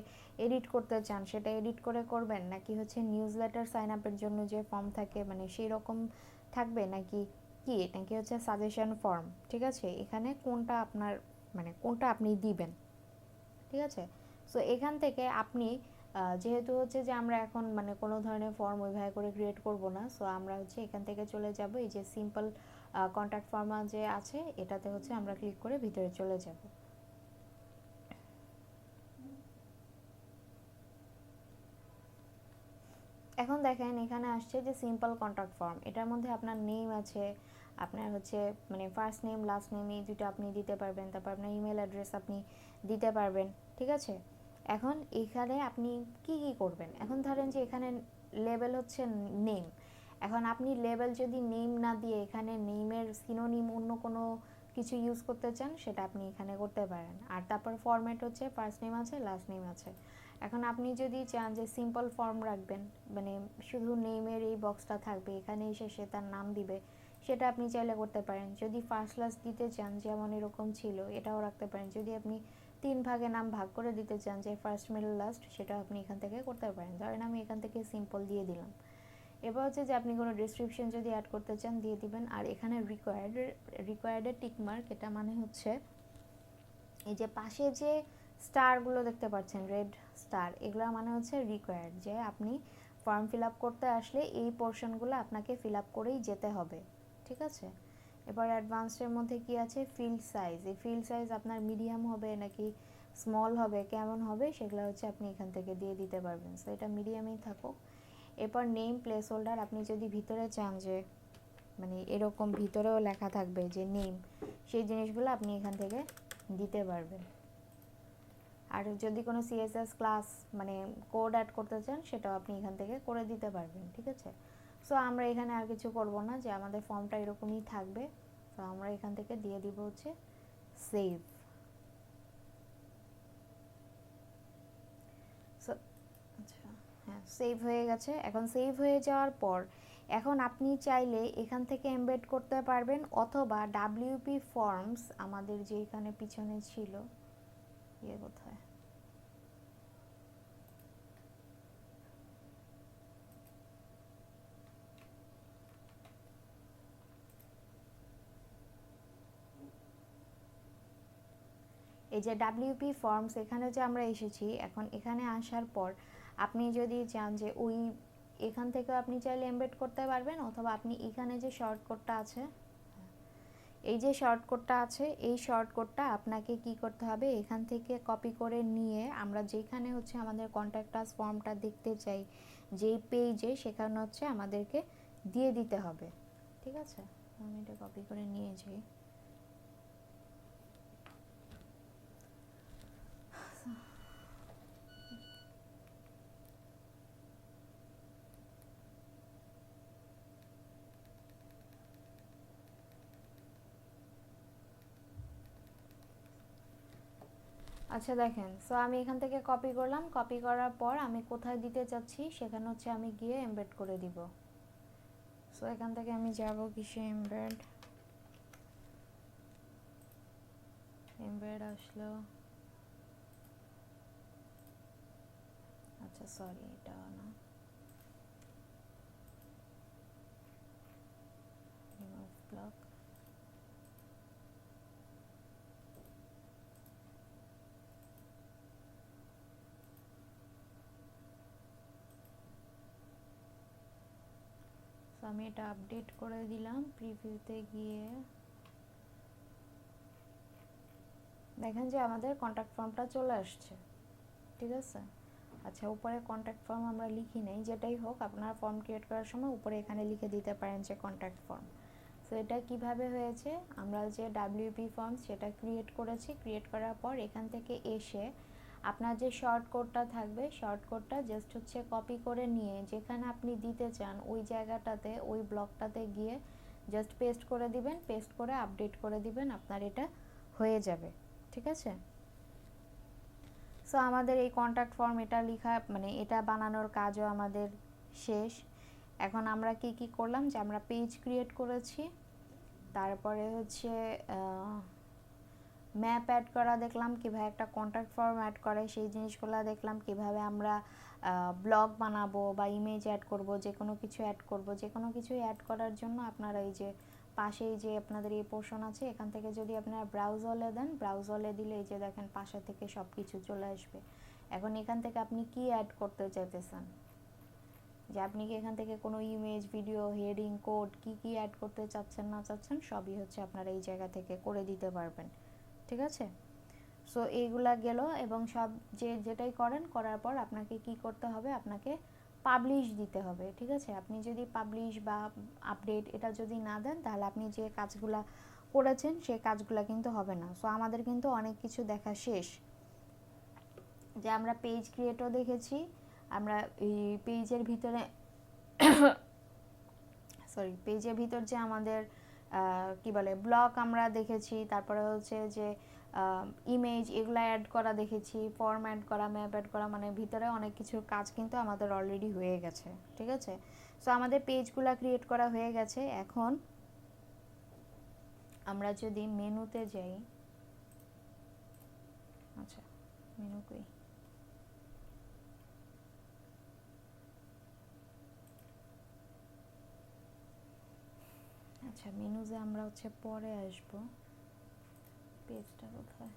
এডিট করতে চান সেটা এডিট করে করবেন, নাকি হচ্ছে নিউজ লেটার সাইন আপের জন্য যে ফর্ম থাকে মানে সেই রকম থাকবে, নাকি কি নাকি হচ্ছে সাজেশন ফর্ম। ঠিক আছে, এখানে কোনটা আপনার মানে কোনটা আপনি দিবেন। ঠিক আছে, সো এখান থেকে আপনি যেহেতু হচ্ছে যে আমরা এখন মানে কোনো ধরনের ফর্ম ওইভাবে করে ক্রিয়েট করব না, সো আমরা হচ্ছে এখান থেকে চলে যাব এই যে সিম্পল কন্ট্যাক্ট ফর্ম যে আছে এটাতে হচ্ছে আমরা ক্লিক করে ভিতরে চলে যাব। এখন দেখেন এখানে আসছে যে সিম্পল কন্ট্যাক্ট ফর্ম, এটার মধ্যে আপনার নেম আছে, আপনার হচ্ছে মানে ফার্স্ট নেম লাস্ট নেম এই দুটো আপনি দিতে পারবেন, তারপর আপনার ইমেল অ্যাড্রেস আপনি দিতে পারবেন, ঠিক আছে। এখন এখানে আপনি কি কি করবেন, এখন ধরেন যে এখানে লেবেল হচ্ছে নেম, এখন আপনি লেবেল যদি নেম না দিয়ে এখানে নেমের সিনোনিম অন্য কোনো কিছু ইউজ করতে চান সেটা আপনি এখানে করতে পারেন। আর তারপর ফরম্যাট হচ্ছে ফার্স্ট নেম আছে লাস্ট নেম আছে। এখন আপনি যদি চান যে সিম্পল ফর্ম রাখবেন, মানে শুধু নেমের এই বক্সটা থাকবে, এখানে এসে সে তার নাম দিবে, সেটা আপনি চাইলে করতে পারেন। যদি ফার্স্ট লাস্ট দিতে চান যেমন এরকম ছিল এটাও রাখতে পারেন। যদি আপনি 3 ভাগে নাম ভাগ করে দিতে চান যে ফার্স্ট মিডল লাস্ট, সেটা আপনি এখান থেকে করতে পারেন। ধরেন আমি এখান থেকে সিম্পল দিয়ে দিলাম। এবার হচ্ছে যে আপনি কোনো ডেসক্রিপশন যদি অ্যাড করতে চান দিয়ে দিবেন। আর এখানে রিকোয়ার্ডের টিকমার্ক, এটা মানে হচ্ছে এই যে পাশে যে স্টারগুলো দেখতে পাচ্ছেন রেড স্টার, এগুলো মানে হচ্ছে রিকোয়ার্ড, যে আপনি ফর্ম ফিল আপ করতে আসলে এই পোর্শনগুলো আপনাকে ফিল আপ করেই যেতে হবে, ঠিক আছে। এবার অ্যাডভান্সডের মধ্যে কি আছে, ফিল্ড সাইজ, এই ফিল্ড সাইজ আপনার মিডিয়াম হবে নাকি স্মল হবে কেমন হবে সেগুলো হচ্ছে আপনি এখান থেকে দিয়ে দিতে পারবেন। সো এটা মিডিয়ামেই থাকুক। এরপর নেম প্লেস হোল্ডার, আপনি যদি ভিতরে চান যে মানে এরকম ভিতরেও লেখা থাকবে যে নেম, সেই জিনিসগুলো আপনি এখান থেকে দিতে পারবেন। আর যদি কোনো সিএসএস ক্লাস মানে কোড অ্যাড করতে চান সেটাও আপনি এখান থেকে করে দিতে পারবেন, ঠিক আছে। সো আমরা এখানে আর কিছু করব না, যে আমাদের ফর্মটা এরকমই থাকবে। তো আমরা এখান থেকে দিয়ে দিব হচ্ছে সেভ। সো আচ্ছা, হ্যাঁ সেভ হয়ে গেছে। এখন সেভ হয়ে যাওয়ার পর এখন আপনি চাইলে এখান থেকে এমবেড করতে পারবেন, অথবা ডাব্লিউপি ফর্মস আমাদের যে এখানে পিছনে ছিল, ইয়ে কোথায়, এই যে ডাব্লিউপি ফর্মস, এখানে যে আমরা এসেছি, এখন এখানে আসার পর আপনি যদি চান যে ওই এখান থেকে আপনি চাইলে এমবেড করতে পারবেন, অথবা আপনি এখানে যে শর্টকাটটা আছে, এই যে শর্টকাটটা আছে, এই শর্টকাটটা আপনাকে কি করতে হবে, এখান থেকে কপি করে নিয়ে আমরা যেখানে হচ্ছে আমাদের কন্ট্যাক্ট আস ফর্মটা দেখতে চাই যেই পেজে, সেখানে হচ্ছে আমাদেরকে দিয়ে দিতে হবে, ঠিক আছে। আমি এটা কপি করে নিয়ে যাই। আচ্ছা দেখেন, সো আমি এখান থেকে কপি করলাম, কপি করার পর আমি কোথায় দিতে চাচ্ছি সেখানে হচ্ছে আমি গিয়ে এমবেড করে দিব। সো এখান থেকে আমি যাব কিসে, এমবেড, এমবেড আসলো, আচ্ছা সরি এটা না, রিমুভ ব্লক। সো আমি এটা আপডেট করে দিলাম, প্রিভিউতে গিয়ে দেখেন যে আমাদের কন্ট্যাক্ট ফর্মটা চলে আসছে, ঠিক আছে। আচ্ছা উপরে কন্ট্যাক্ট ফর্ম আমরা লিখি নাই, যেটাই হোক আপনারা ফর্ম ক্রিয়েট করার সময় উপরে এখানে লিখে দিতে পারেন যে কন্ট্যাক্ট ফর্ম। সো এটা কিভাবে হয়েছে, আমরা যে ডাব্লিউপি ফর্ম সেটা ক্রিয়েট করেছি, ক্রিয়েট করার পর এখান থেকে এসে আপনার যে শর্ট কোডটা থাকবে, শর্ট কোডটা জাস্ট হচ্ছে কপি করে নিয়ে যেখানে আপনি দিতে চান ওই জায়গাটাতে, ওই ব্লকটাতে গিয়ে জাস্ট পেস্ট করে দিবেন, পেস্ট করে আপডেট করে দিবেন, আপনার এটা হয়ে যাবে, ঠিক আছে। সো আমাদের এই কন্ট্যাক্ট ফর্ম এটা লেখা মানে এটা বানানোর কাজও আমাদের শেষ। এখন আমরা কি কি করলাম, যে আমরা পেজ ক্রিয়েট করেছি, তারপরে হচ্ছে ম্যাপ অ্যাড করা দেখলাম, কিভাবে একটা কন্ট্যাক্ট ফর্ম অ্যাড করে সেই জিনিসগুলো দেখলাম, কিভাবে আমরা ব্লগ বানাবো বা ইমেজ অ্যাড করব, যে কোনো কিছু অ্যাড করব, যে কোনো কিছুই অ্যাড করার জন্য আপনারা এই যে পাশেই যে আপনাদের এই পোর্শন আছে, এখান থেকে যদি আপনারা ব্রাউজারে দেন, ব্রাউজারে দিলে এই যে দেখেন পাশে থেকে সব কিছু চলে আসবে। এখন এখান থেকে আপনি কি অ্যাড করতে চাইতেছেন, যে আপনি কি এখান থেকে কোনো ইমেজ, ভিডিও, হেডিং, কোড কি কি অ্যাড করতে চাচ্ছেন না চাচ্ছেন সবই হচ্ছে আপনারা এই জায়গা থেকে করে দিতে পারবেন, ঠিক আছে। সো এইগুলা গেল, এবং সব যেটাই করেন করার পর আপনাকে কি করতে হবে, আপনাকে পাবলিশ দিতে হবে, ঠিক আছে। আপনি যদি পাবলিশ বা আপডেট এটা যদি না দেন, তাহলে আপনি যে কাজগুলা করেছেন সেই কাজগুলা কিন্তু হবে না। সো আমাদের কিন্তু অনেক কিছু দেখা শেষ, যে আমরা পেজ ক্রিয়েটও দেখেছি, আমরা এই পেজের ভিতরে পেজের ভিতর যে আমাদের কি বলে ব্লগ আমরা দেখেছি, তারপরে হচ্ছে যে ইমেজ এগুলো অ্যাড করা দেখেছি, ফর্ম অ্যাড করা, ম্যাপ অ্যাড করা, মানে ভিতরে অনেক কিছুর কাজ কিন্তু আমাদের অলরেডি হয়ে গেছে, ঠিক আছে। সো আমাদের পেজগুলো ক্রিয়েট করা হয়ে গেছে। এখন আমরা যদি মেনুতে যাই, আচ্ছা মেনু কই, আচ্ছা মেনুতে আমরা হচ্ছে পরে আসবো, পেজটা কোথায়,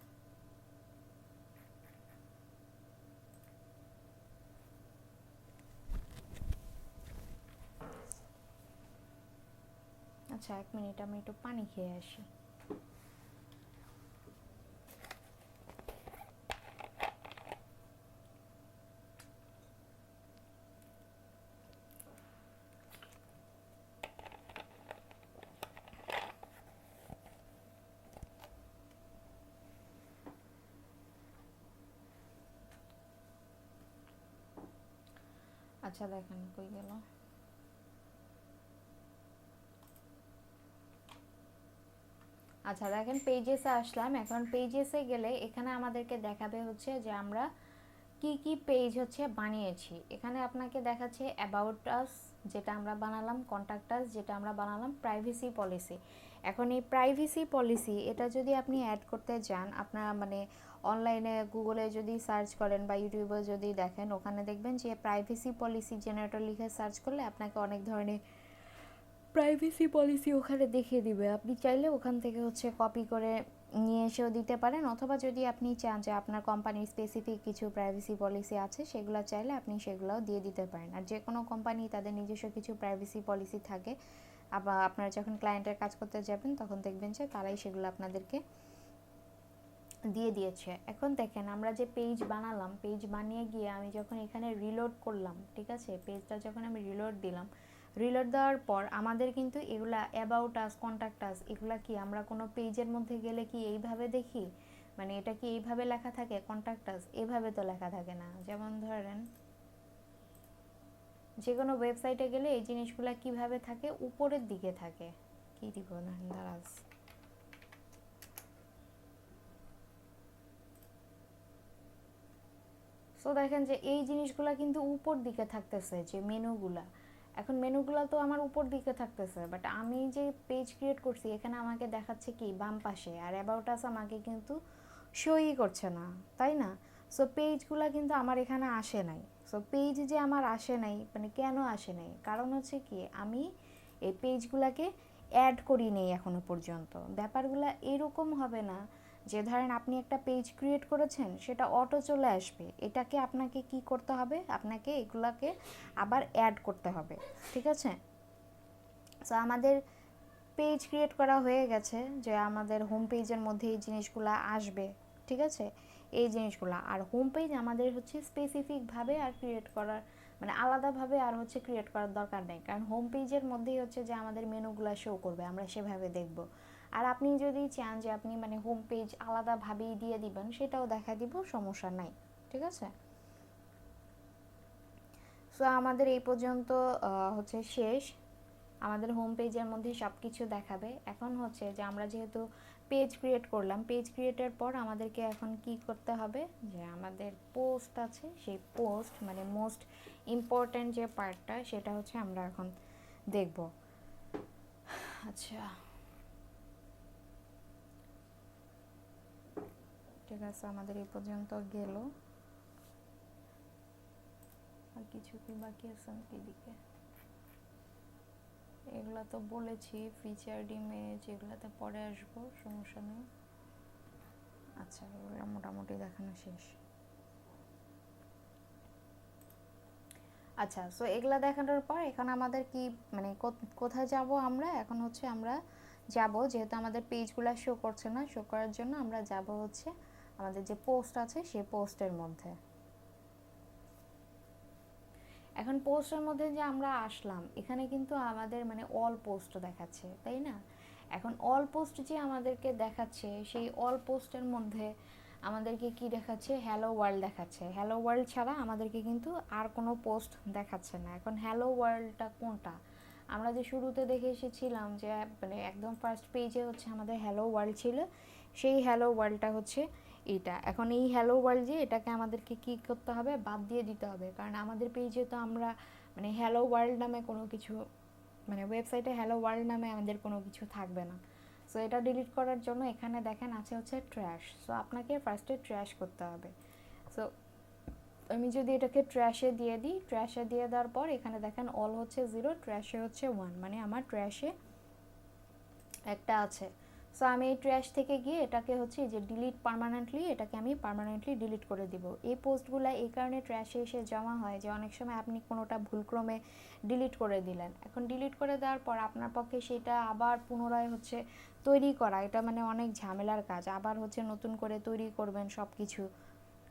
আচ্ছা 1 মিনিট আমি একটু পানি খেয়ে আসি। আচ্ছা দেখেন কই গেল, আচ্ছা দেখেন পেজেসে আসলাম। এখন পেজেসে গেলে এখানে আমাদেরকে দেখাবে হচ্ছে যে আমরা কি কি পেজ হচ্ছে বানিয়েছি। এখানে আপনাকে দেখাচ্ছে অ্যাবাউট আস যেটা আমরা বানালাম, কন্ট্যাক্ট আস যেটা আমরা বানালাম, প্রাইভেসি পলিসি। এখন এই প্রাইভেসি পলিসি এটা যদি আপনি অ্যাড করতে যান, আপনারা মানে অনলাইনে গুগলে যদি সার্চ করেন বা ইউটিউবে যদি দেখেন, ওখানে দেখবেন যে প্রাইভেসি পলিসি জেনারেটর লিখে সার্চ করলে আপনাকে অনেক ধরনের প্রাইভেসি পলিসি ওখানে দেখিয়ে দিবে। আপনি চাইলে ওখান থেকে হচ্ছে কপি করে নিয়ে এসেও দিতে পারেন, অথবা যদি আপনি চান যে আপনার কোম্পানির স্পেসিফিক কিছু প্রাইভেসি পলিসি আছে সেগুলো চাইলে আপনি সেগুলোও দিয়ে দিতে পারেন। আর যে কোনো কোম্পানি তাদের নিজস্ব কিছু প্রাইভেসি পলিসি থাকে, আবার আপনারা যখন ক্লায়েন্টের কাজ করতে যাবেন তখন দেখবেন যে তারাই সেগুলো আপনাদেরকে দিয়ে দিয়েছে। এখন দেখেন আমরা যে পেজ বানালাম, পেজ বানিয়ে গিয়ে আমি যখন এখানে রিলোড করলাম, ঠিক আছে, পেজটা যখন আমি রিলোড দিলাম, রিলোড দেওয়ার পর আমাদের কিন্তু এগুলা অ্যাবাউট আস, কন্ট্যাক্ট আস, এগুলা কি আমরা কোনো পেজের মধ্যে গেলে কি এইভাবে দেখি, মানে এটা কি এইভাবে লেখা থাকে কন্ট্যাক্ট আস, এইভাবে তো লেখা থাকে না। যেমন ধরেন যে কোনো ওয়েবসাইটে গেলে এই জিনিসগুলা কিভাবে থাকে, উপরের দিকে থাকে। কি দিব না দাঁড়াস, সো দেখেন যে এই জিনিসগুলা কিন্তু উপর দিকে থাকতেছে, যে মেনুগুলা, এখন মেনুগুলা তো আমার উপর দিকে থাকতেছে, বাট আমি যে পেজ ক্রিয়েট করছি এখানে আমাকে দেখাচ্ছে কি বাম পাশে, আর অ্যাবাউট আস আমাকে কিন্তু শোই করছে না, তাই না। সো পেজগুলা কিন্তু আমার এখানে আসে নাই। সো পেজ যে আমার আসে নাই, মানে কেন আসে নাই, কারণ হচ্ছে কি আমি এই পেজগুলাকে অ্যাড করি নেই এখনো পর্যন্ত। ব্যাপারগুলা এরকম হবে না যে ধরেন আপনি একটা পেজ ক্রিয়েট করেছেন, সেটা অটো চলে আসবে, এটাকে আপনাকে কি করতে হবে, আপনাকে এগুলাকে আবার অ্যাড করতে হবে, ঠিক আছে। সো আমাদের পেজ ক্রিয়েট করা হয়ে গেছে, যে আমাদের হোম পেজের মধ্যে এই জিনিসগুলো আসবে, ঠিক আছে, এই জিনিসগুলো। আর হোম পেজ আমাদের হচ্ছে স্পেসিফিকভাবে আর ক্রিয়েট করার মানে আলাদাভাবে আর হচ্ছে ক্রিয়েট করার দরকার নেই, কারণ হোম পেজের মধ্যেই হচ্ছে যে আমাদের মেনুগুলো শো করবে, আমরা সেভাবে দেখব। আর আপনি যদি চান যে আপনি মানে হোম পেজ আলাদাভাবেই দিয়ে দিবেন, সেটাও দেখা দিব, সমস্যা নাই, ঠিক আছে। সো আমাদের এই পর্যন্ত হচ্ছে শেষ, আমাদের হোম পেজের মধ্যে সব কিছু দেখাবে। এখন হচ্ছে যে আমরা যেহেতু পেজ ক্রিয়েট করলাম, পেজ ক্রিয়েটের পর আমাদেরকে এখন কি করতে হবে, যে আমাদের পোস্ট আছে, সেই পোস্ট মানে মোস্ট ইম্পর্ট্যান্ট যে পার্টটা, সেটা হচ্ছে আমরা এখন দেখব। আচ্ছা ঠিক আছে, আমাদের এই পর্যন্ত গেল, আর কিছু কি বাকি আছে নাকি দিকে, এগুলা তো বলেছি, ফিচার্ড ইমেজ এগুলাতে পরে আসবো, সমস্যা নেই। আচ্ছা এগুলো মোটামুটি দেখানো শেষ। আচ্ছা সো এগুলা দেখানোর পর এখন আমাদের কি মানে কোথায় যাব আমরা, এখন হচ্ছে আমরা যাব, যেহেতু আমাদের পেজগুলো শো করছে না, শো করার জন্য আমরা যাব হচ্ছে আমাদের যে পোস্ট আছে সেই পোস্টের মধ্যে। এখন পোস্টের মধ্যে যে আমরা আসলাম, এখানে কিন্তু আমাদের মানে অল পোস্ট দেখাচ্ছে, তাই না? এখন অল পোস্ট যে আমাদেরকে দেখাচ্ছে, সেই অল পোস্টের মধ্যে আমাদেরকে কি দেখাচ্ছে? হ্যালো ওয়ার্ল্ড দেখাচ্ছে। হ্যালো ওয়ার্ল্ড ছাড়া আমাদেরকে কিন্তু আর কোনো পোস্ট দেখাচ্ছে না। এখন হ্যালো ওয়ার্ল্ডটা কোনটা? আমরা যে শুরুতে দেখে এসেছিলাম যে মানে একদম ফার্স্ট পেজে হচ্ছে আমাদের হ্যালো ওয়ার্ল্ড ছিল, সেই হ্যালো ওয়ার্ল্ডটা হচ্ছে এটা। এখন এই হ্যালো ওয়ার্ল্ড যে এটাকে আমাদেরকে কি করতে হবে? বাদ দিয়ে দিতে হবে, কারণ আমাদের পেজে তো আমরা মানে হ্যালো ওয়ার্ল্ড নামে কোনো কিছু, মানে ওয়েবসাইটে হ্যালো ওয়ার্ল্ড নামে আমাদের কোনো কিছু থাকবে না। সো এটা ডিলিট করার জন্য এখানে দেখেন আছে হচ্ছে ট্র্যাশ। সো আপনাকে ফার্স্টে ট্র্যাশ করতে হবে। সো আমি যদি এটাকে ট্র্যাশে দিয়ে দিই, ট্র্যাশে দিয়ে দেওয়ার পর এখানে দেখেন অল হচ্ছে 0, ট্র্যাশে হচ্ছে 1, মানে আমার ট্র্যাশে একটা আছে। সো আমি এই ট্র্যাশ থেকে গিয়ে এটাকে হচ্ছে যে ডিলিট পার্মানেন্টলি, এটাকে আমি পার্মানেন্টলি ডিলিট করে দিব। এই পোস্টগুলো এই কারণে ট্র্যাশে এসে জমা হয় যে অনেক সময় আপনি কোনোটা ভুলক্রমে ডিলিট করে দিলেন। এখন ডিলিট করে দেওয়ার পর আপনার পক্ষে সেটা আবার পুনরায় হচ্ছে তৈরি করা, এটা মানে অনেক ঝামেলার কাজ। আবার হচ্ছে নতুন করে তৈরি করবেন সব কিছু,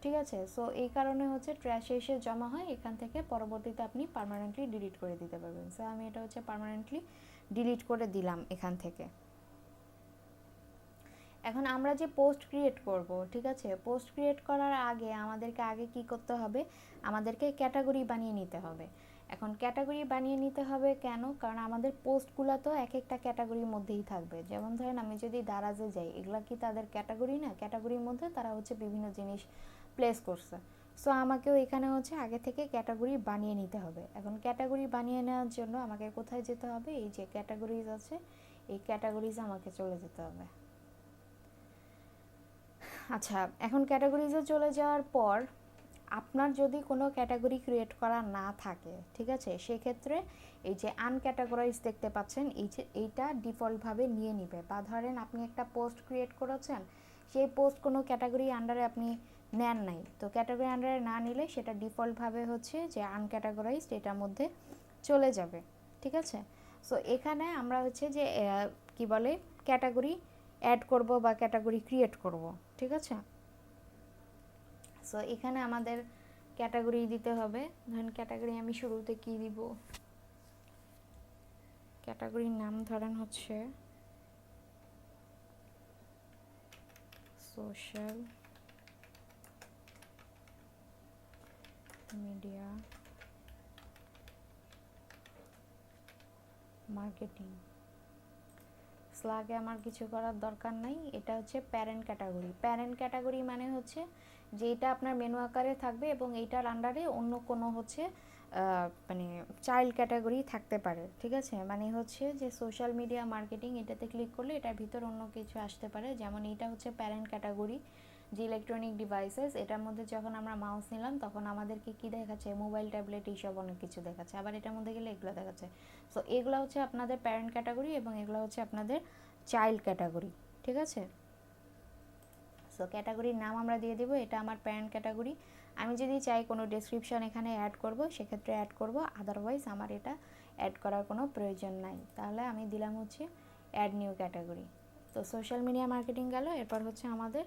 ঠিক আছে? সো এই কারণে হচ্ছে ট্র্যাশে এসে জমা হয়, এখান থেকে পরবর্তীতে আপনি পার্মানেন্টলি ডিলিট করে দিতে পারবেন। সো আমি এটা হচ্ছে পার্মানেন্টলি ডিলিট করে দিলাম এখান থেকে। এখন আমরা যে পোস্ট ক্রিয়েট করব, ঠিক আছে, পোস্ট ক্রিয়েট করার আগে আমাদেরকে আগে কি করতে হবে? আমাদেরকে ক্যাটাগরি বানিয়ে নিতে হবে। এখন ক্যাটাগরি বানিয়ে নিতে হবে কেন? কারণ আমাদের পোস্টগুলো তো এক একটা ক্যাটাগরির মধ্যেই থাকবে। যেমন ধরেন আমি যদি দারাজে যাই, এগুলা কি তাদের ক্যাটাগরি না? ক্যাটাগরির মধ্যে তারা হচ্ছে বিভিন্ন জিনিস প্লেস করছে। সো আমাকেও এখানে হচ্ছে আগে থেকে ক্যাটাগরি বানিয়ে নিতে হবে। এখন ক্যাটাগরি বানিয়ে নেওয়ার জন্য আমাকে কোথায় যেতে হবে? এই যে ক্যাটাগরিজ আছে, এই ক্যাটাগরিজে আমাকে চলে যেতে হবে। আচ্ছা, এখন ক্যাটাগরিজে চলে যাওয়ার পর আপনার যদি কোনো ক্যাটাগরি ক্রিয়েট করা না থাকে, ঠিক আছে, সেক্ষেত্রে এই যে আনক্যাটাগরাইজ দেখতে পাচ্ছেন, এই যে এইটা ডিফল্টভাবে নিয়ে নিবে। বা ধরেন আপনি একটা পোস্ট ক্রিয়েট করেছেন, সেই পোস্ট কোনো ক্যাটাগরি আন্ডারে আপনি নেন নাই, তো ক্যাটাগরি আন্ডারে না নিলে সেটা ডিফল্টভাবে হচ্ছে যে আনক্যাটাগরাইজড এটার মধ্যে চলে যাবে, ঠিক আছে? সো এখানে আমরা হচ্ছে যে কি বলে ক্যাটাগরি অ্যাড করব বা ক্যাটাগরি ক্রিয়েট করব, ঠিক আছে? সো এখানে আমাদের ক্যাটাগরি দিতে হবে। ধরেন ক্যাটাগরি আমি শুরুতে কি দিব? ক্যাটাগরির নাম ধরেন হচ্ছে সোশ্যাল মিডিয়া মার্কেটিং। স্লাগে আমার কিছু করার দরকার নাই। এটা হচ্ছে প্যারেন্ট ক্যাটাগরি। প্যারেন্ট ক্যাটাগরি মানে হচ্ছে যে এটা আপনার মেনু আকারে থাকবে এবং এইটার আন্ডারে অন্য কোনো হচ্ছে মানে চাইল্ড ক্যাটাগরি থাকতে পারে, ঠিক আছে? মানে হচ্ছে যে সোশ্যাল মিডিয়া মার্কেটিং, এটাতে ক্লিক করলে এটার ভিতর অন্য কিছু আসতে পারে। যেমন এটা হচ্ছে প্যারেন্ট ক্যাটাগরি, যে ইলেকট্রনিক ডিভাইসেস, এটার মধ্যে যখন আমরা মাউস নিলাম তখন আমাদেরকে কি দেখাচ্ছে? মোবাইল, ট্যাবলেট, এইসব অনেক কিছু দেখাচ্ছে। আবার এটার মধ্যে গেলে এগুলো দেখাচ্ছে। সো এগুলো হচ্ছে আপনাদের প্যারেন্ট ক্যাটাগরি এবং এগুলো হচ্ছে আপনাদের চাইল্ড ক্যাটাগরি, ঠিক আছে? সো ক্যাটাগরির নাম আমরা দিয়ে দেবো, এটা আমার প্যারেন্ট ক্যাটাগরি। আমি যদি চাই কোনো ডেসক্রিপশন এখানে অ্যাড করব, সেক্ষেত্রে অ্যাড করব, আদারওয়াইজ আমার এটা অ্যাড করার কোনো প্রয়োজন নাই। তাহলে আমি দিলাম হচ্ছে অ্যাড নিউ ক্যাটাগরি। তো সোশ্যাল মিডিয়া মার্কেটিং গেল। এরপর হচ্ছে আমাদের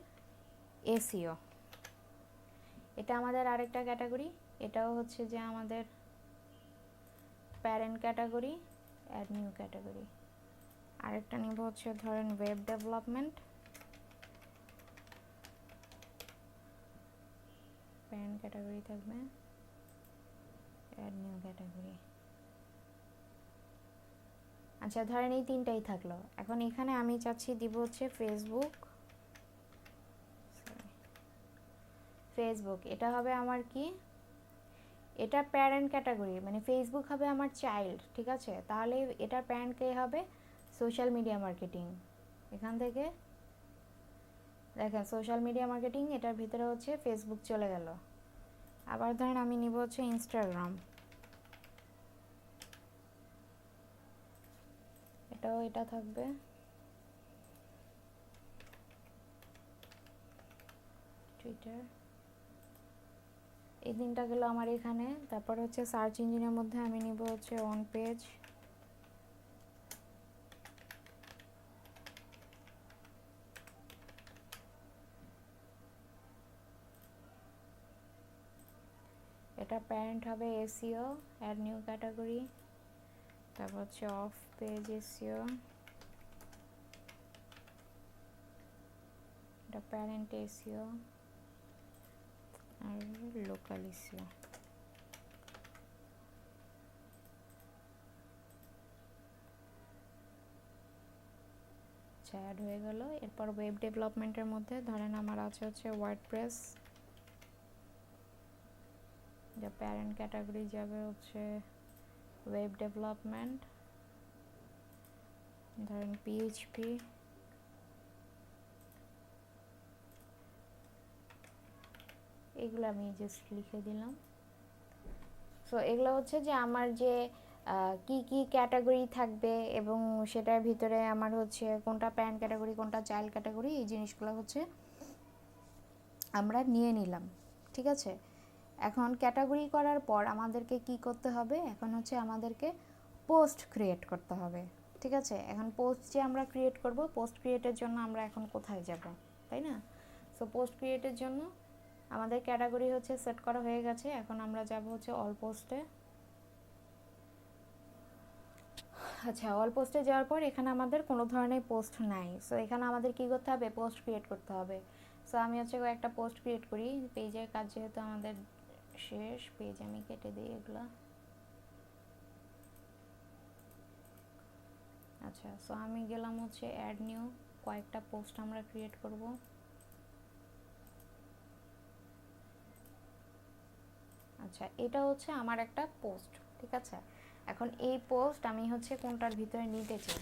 এসইও, এটা আমাদের আরেকটা ক্যাটাগরি। এটাও হচ্ছে যে আমাদের parent category, add new category. আরেকটা নিব হচ্ছে ধরেন ওয়েব ডেভেলপমেন্ট, প্যারেন্ট ক্যাটাগরি থাকবে, অ্যাড নিউ ক্যাটাগরি। আচ্ছা, ধরেন এই তিনটাই থাকলো। এখন এখানে আমি চাচ্ছি দিব হচ্ছে ফেসবুক। ফেসবুক এটা হবে আমার কি? এটা প্যারেন্ট ক্যাটাগরি, মানে ফেসবুক হবে আমার চাইল্ড, ঠিক আছে? তাহলে এটার প্যারেন্ট কে হবে? Social media marketing. এখান থেকে দেখেন সোশ্যাল মিডিয়া মার্কেটিং, এটার ভিতরে হচ্ছে ফেসবুক চলে গেল। আবার ধরেন আমি নিব হচ্ছে ইনস্টাগ্রাম, এটাও এটা থাকবে। টুইটার, এই তিনটা গেল আমার এখানে। তারপর হচ্ছে সার্চ ইঞ্জিনের মধ্যে আমি নিব হচ্ছে অন পেজ, এটা প্যারেন্ট হবে এসইও, অ্যাড নিউ ক্যাটাগরি, তারপর হচ্ছে অফ পেজ এসইও, এটা প্যারেন্ট এসইও আর লোকাল এসইও। আচ্ছা, অ্যাড হয়ে গেল। এরপর ওয়েব ডেভেলপমেন্টের মধ্যে ধরেন আমার আছে হচ্ছে ওয়ার্ডপ্রেস, যা প্যারেন্ট ক্যাটাগরি যাবে হচ্ছে ওয়েব ডেভেলপমেন্ট, ধরেন পিএইচপি, এগুলো আমি জাস্ট লিখে দিলাম। সো এগুলো হচ্ছে যে আমার যে কি কি ক্যাটাগরি থাকবে এবং সেটার ভিতরে আমার হচ্ছে কোনটা প্যারেন্ট ক্যাটাগরি কোনটা চাইল্ড ক্যাটাগরি, এই জিনিসগুলো হচ্ছে আমরা নিয়ে নিলাম। ঠিক আছে, এখন ক্যাটাগরি করার পর আমাদেরকে কি করতে হবে, এখন হচ্ছে আমাদেরকে পোস্ট ক্রিয়েট করতে হবে। ঠিক আছে, এখন পোস্ট যে আমরা ক্রিয়েট করব, পোস্ট ক্রিয়েটের জন্য আমরা এখন কোথায় যাব, তাই না? সো পোস্ট ক্রিয়েটের জন্য আমাদের ক্যাটাগরি হচ্ছে সেট করা হয়ে গেছে। এখন আমরা যাব হচ্ছে অল পোস্টে। আচ্ছা, অল পোস্টে যাওয়ার পর এখানে আমাদের কোনো ধরনের পোস্ট নাই। সো এখানে আমাদের কি করতে হবে, পোস্ট ক্রিয়েট করতে হবে। সো আমি হচ্ছে একটা পোস্ট ক্রিয়েট করি। পেজের কাজ যেহেতু আমাদের শেষ, পেজ আমি কেটে দিই এগুলো। আচ্ছা, সো আমি গেলাম হচ্ছে অ্যাড নিউ, কয়েকটা পোস্ট আমরা ক্রিয়েট করব। আচ্ছা, এটা হচ্ছে আমার একটা পোস্ট। ঠিক আছে, এখন এই পোস্ট আমি হচ্ছে কোনটার ভিতরে নিতে চাই।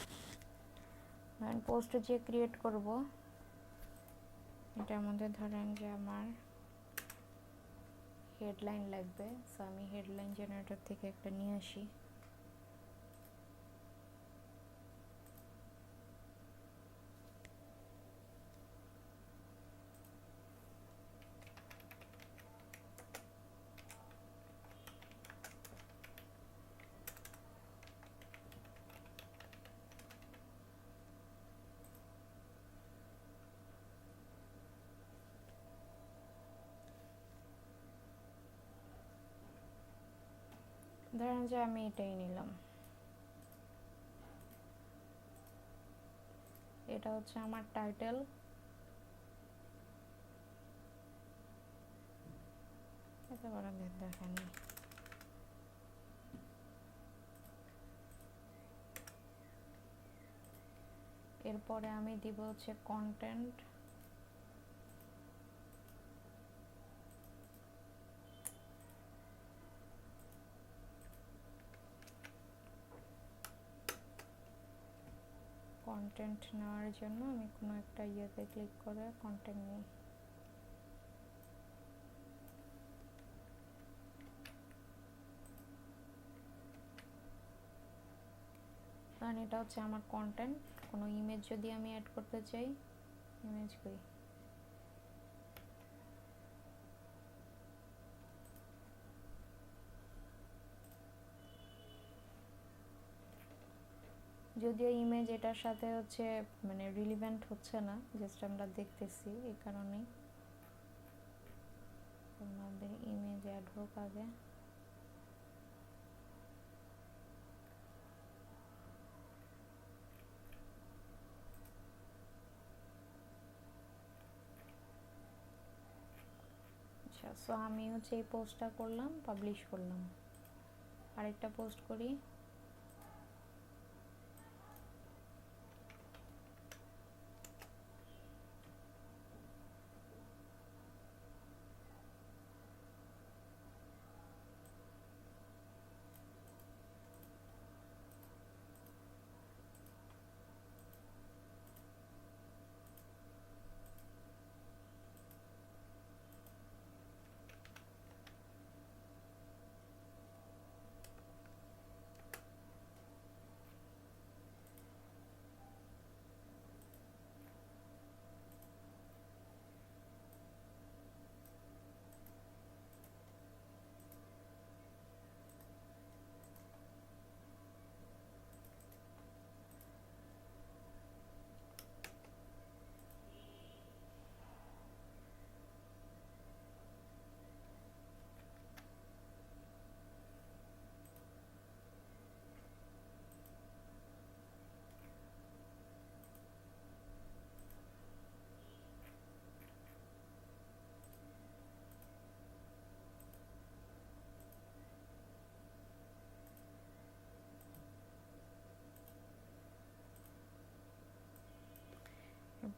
ধরেন পোস্ট যে ক্রিয়েট করব, এটার মধ্যে ধরেন যে আমার হেডলাইন লাগবে। সো আমি হেডলাইন জেনারেটর থেকে একটা নিয়ে আসি। ধরেন যে আমি এটাই নিলাম, এটা হচ্ছে আমার টাইটেল। এটা বড় দেখেন, এরপরে আমি দিব হচ্ছে কন্টেন্ট, কন্টেন্ট নেওয়ার জন্য আমি কোনো একটা ইয়েতে ক্লিক করে কন্টেন্ট নিই। কারণ এটা হচ্ছে আমার কন্টেন্ট। কোনো ইমেজ যদি আমি অ্যাড করতে চাই, ইমেজ করি, যদিও ইমেজ এটার সাথে হচ্ছে মানে রিলিভেন্ট হচ্ছে না, জাস্ট আমরা দেখতেছি, এই কারণেই আমাদের ইমেজ অ্যাড হোক আগে। আচ্ছা, সো আমি হচ্ছে এই পোস্টটা করলাম, পাবলিশ করলাম। আরেকটা পোস্ট করি,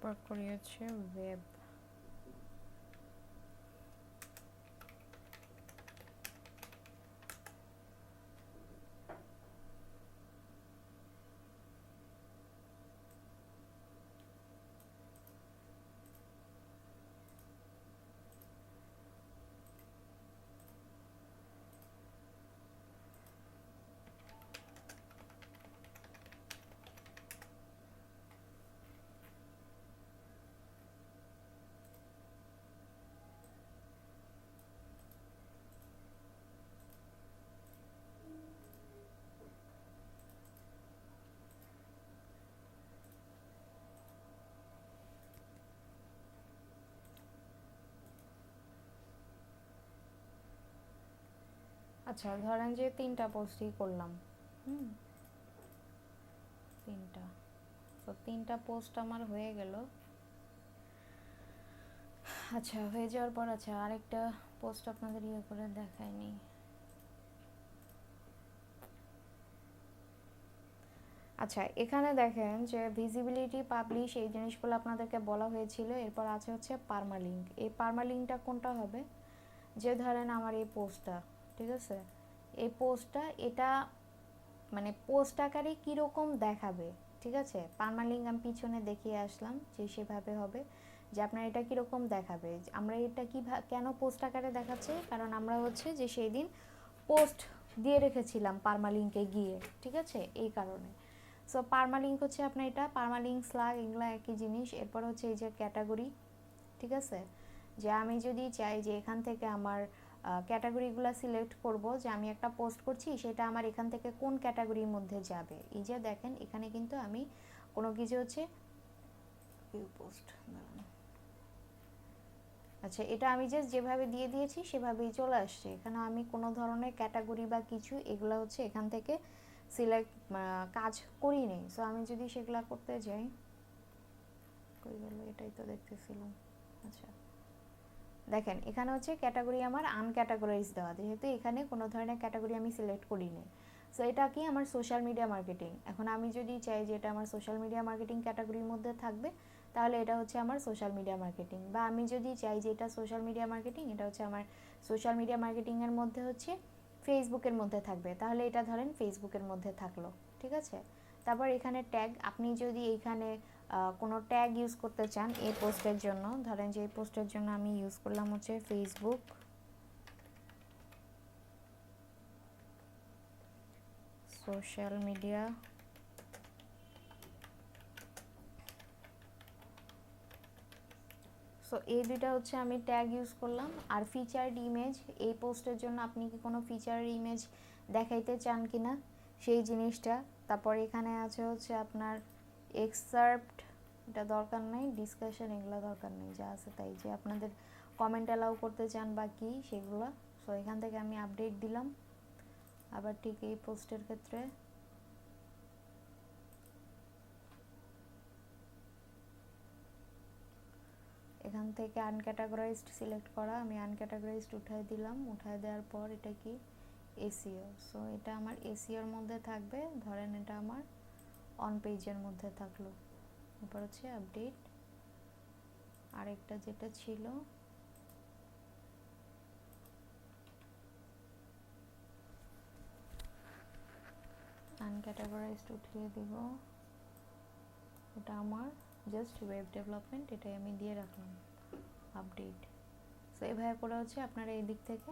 তারপর করি হচ্ছে ওয়েব। আচ্ছা ধরেন যে 3টা পোস্টই করলাম, 3টা, তো 3টা পোস্ট আমার হয়ে গেল। আচ্ছা হয়ে যাওয়ার পর আচ্ছা আরেকটা পোস্ট আপনাদের ইয়ে করে দেখায়নি। আচ্ছা এখানে দেখেন যে ভিজিবিলিটি, পাবলিশ এই জিনিসগুলো আপনাদেরকে বলা হয়েছিল। এরপর আছে হচ্ছে পারমালিঙ্ক। এই পারমালিঙ্কটা কোনটা হবে, যে ধরেন আমার এই পোস্টটা, ঠিক আছে, এই পোস্টটা এটা মানে পোস্ট আকারে কীরকম দেখাবে, ঠিক আছে, পারমালিঙ্ক আমি পিছনে দেখিয়ে আসলাম যে সেভাবে হবে, যে আপনার এটা কীরকম দেখাবে। আমরা এটা কেন পোস্ট আকারে দেখাচ্ছে, কারণ আমরা হচ্ছে যে সেই দিন পোস্ট দিয়ে রেখেছিলাম পারমালিঙ্কে গিয়ে, ঠিক আছে, এই কারণে। সো পারমালিঙ্ক হচ্ছে আপনার এটা পারমালিঙ্ক স্ল্যাগ এগুলো একই জিনিস। এরপর হচ্ছে এই যে ক্যাটাগরি, ঠিক আছে, যে আমি যদি চাই যে এখান থেকে আমার ক্যাটাগরিগুলো সিলেক্ট করব, যে আমি একটা পোস্ট করছি সেটা আমার এখান থেকে কোন ক্যাটাগরির মধ্যে যাবে। এই যে দেখেন এখানে কিন্তু আমি কোনো কিছু হচ্ছে পোস্ট, আচ্ছা এটা আমি জাস্ট যেভাবে দিয়ে দিয়েছি সেভাবেই চলে আসছে। এখানে আমি কোনো ধরনের ক্যাটাগরি বা কিছু এগুলো হচ্ছে এখান থেকে সিলেক্ট কাজ করি নেই। সো আমি যদি সেগুলো করতে যাই, কই গেল, এটাই তো দেখতেছিলাম। আচ্ছা দেখেন এখানে হচ্ছে ক্যাটাগরি আমার আনক্যাটাগরাইজ দেওয়া, যেহেতু এখানে কোনো ধরনের ক্যাটাগরি আমি সিলেক্ট করি নি। সো এটা কি আমার সোশ্যাল মিডিয়া মার্কেটিং। এখন আমি যদি চাই যে এটা আমার সোশ্যাল মিডিয়া মার্কেটিং ক্যাটাগরির মধ্যে থাকবে, তাহলে এটা হচ্ছে আমার সোশ্যাল মিডিয়া মার্কেটিং। বা আমি যদি চাই যে এটা সোশ্যাল মিডিয়া মার্কেটিং, এটা হচ্ছে আমার সোশ্যাল মিডিয়া মার্কেটিংয়ের মধ্যে হচ্ছে ফেসবুকের মধ্যে থাকবে, তাহলে এটা ধরেন ফেসবুকের মধ্যে থাকলো, ঠিক আছে। তারপর এখানে ট্যাগ, আপনি যদি এইখানে কোনো ট্যাগ ইউজ করতে চান এই পোস্টের জন্য, ধরেন যে এই পোস্টের জন্য আমি ইউজ করলাম হচ্ছে ফেসবুক সোশ্যাল মিডিয়া, সো এই দুইটা হচ্ছে আমি ট্যাগ ইউজ করলাম। আর ফিচার্ড ইমেজ, এই পোস্টের জন্য আপনি কি কোনো ফিচার ইমেজ দেখাইতে চান কিনা সেই জিনিসটা। তারপর এখানে আছে হচ্ছে আপনার এক্সার্পড, এটা দরকার নেই, ডিসকাশন এগুলো দরকার নেই, যা আছে তাই, যে আপনাদের কমেন্ট অ্যালাউ করতে চান বা কি সেগুলো। সো এখান থেকে আমি আপডেট দিলাম। আবার ঠিক এই পোস্টের ক্ষেত্রে এখান থেকে আনক্যাটাগরাইজড সিলেক্ট করা, আমি আনক্যাটাগরাইজড উঠাই দিলাম। উঠাই দেওয়ার পর এটা কি এসইও, সো এটা আমার এসইওর মধ্যে থাকবে। ধরেন এটা আমার অন পেজের মধ্যে থাকলো। এরপর হচ্ছে আপডেট। আরেকটা যেটা ছিল আনক্যাটাগরাইজড উঠিয়ে দিব, এটা আমার জাস্ট ওয়েব ডেভেলপমেন্ট, এটাই আমি দিয়ে রাখলাম আপডেট। সো এইভাবে করে হচ্ছে আপনারা এই দিক থেকে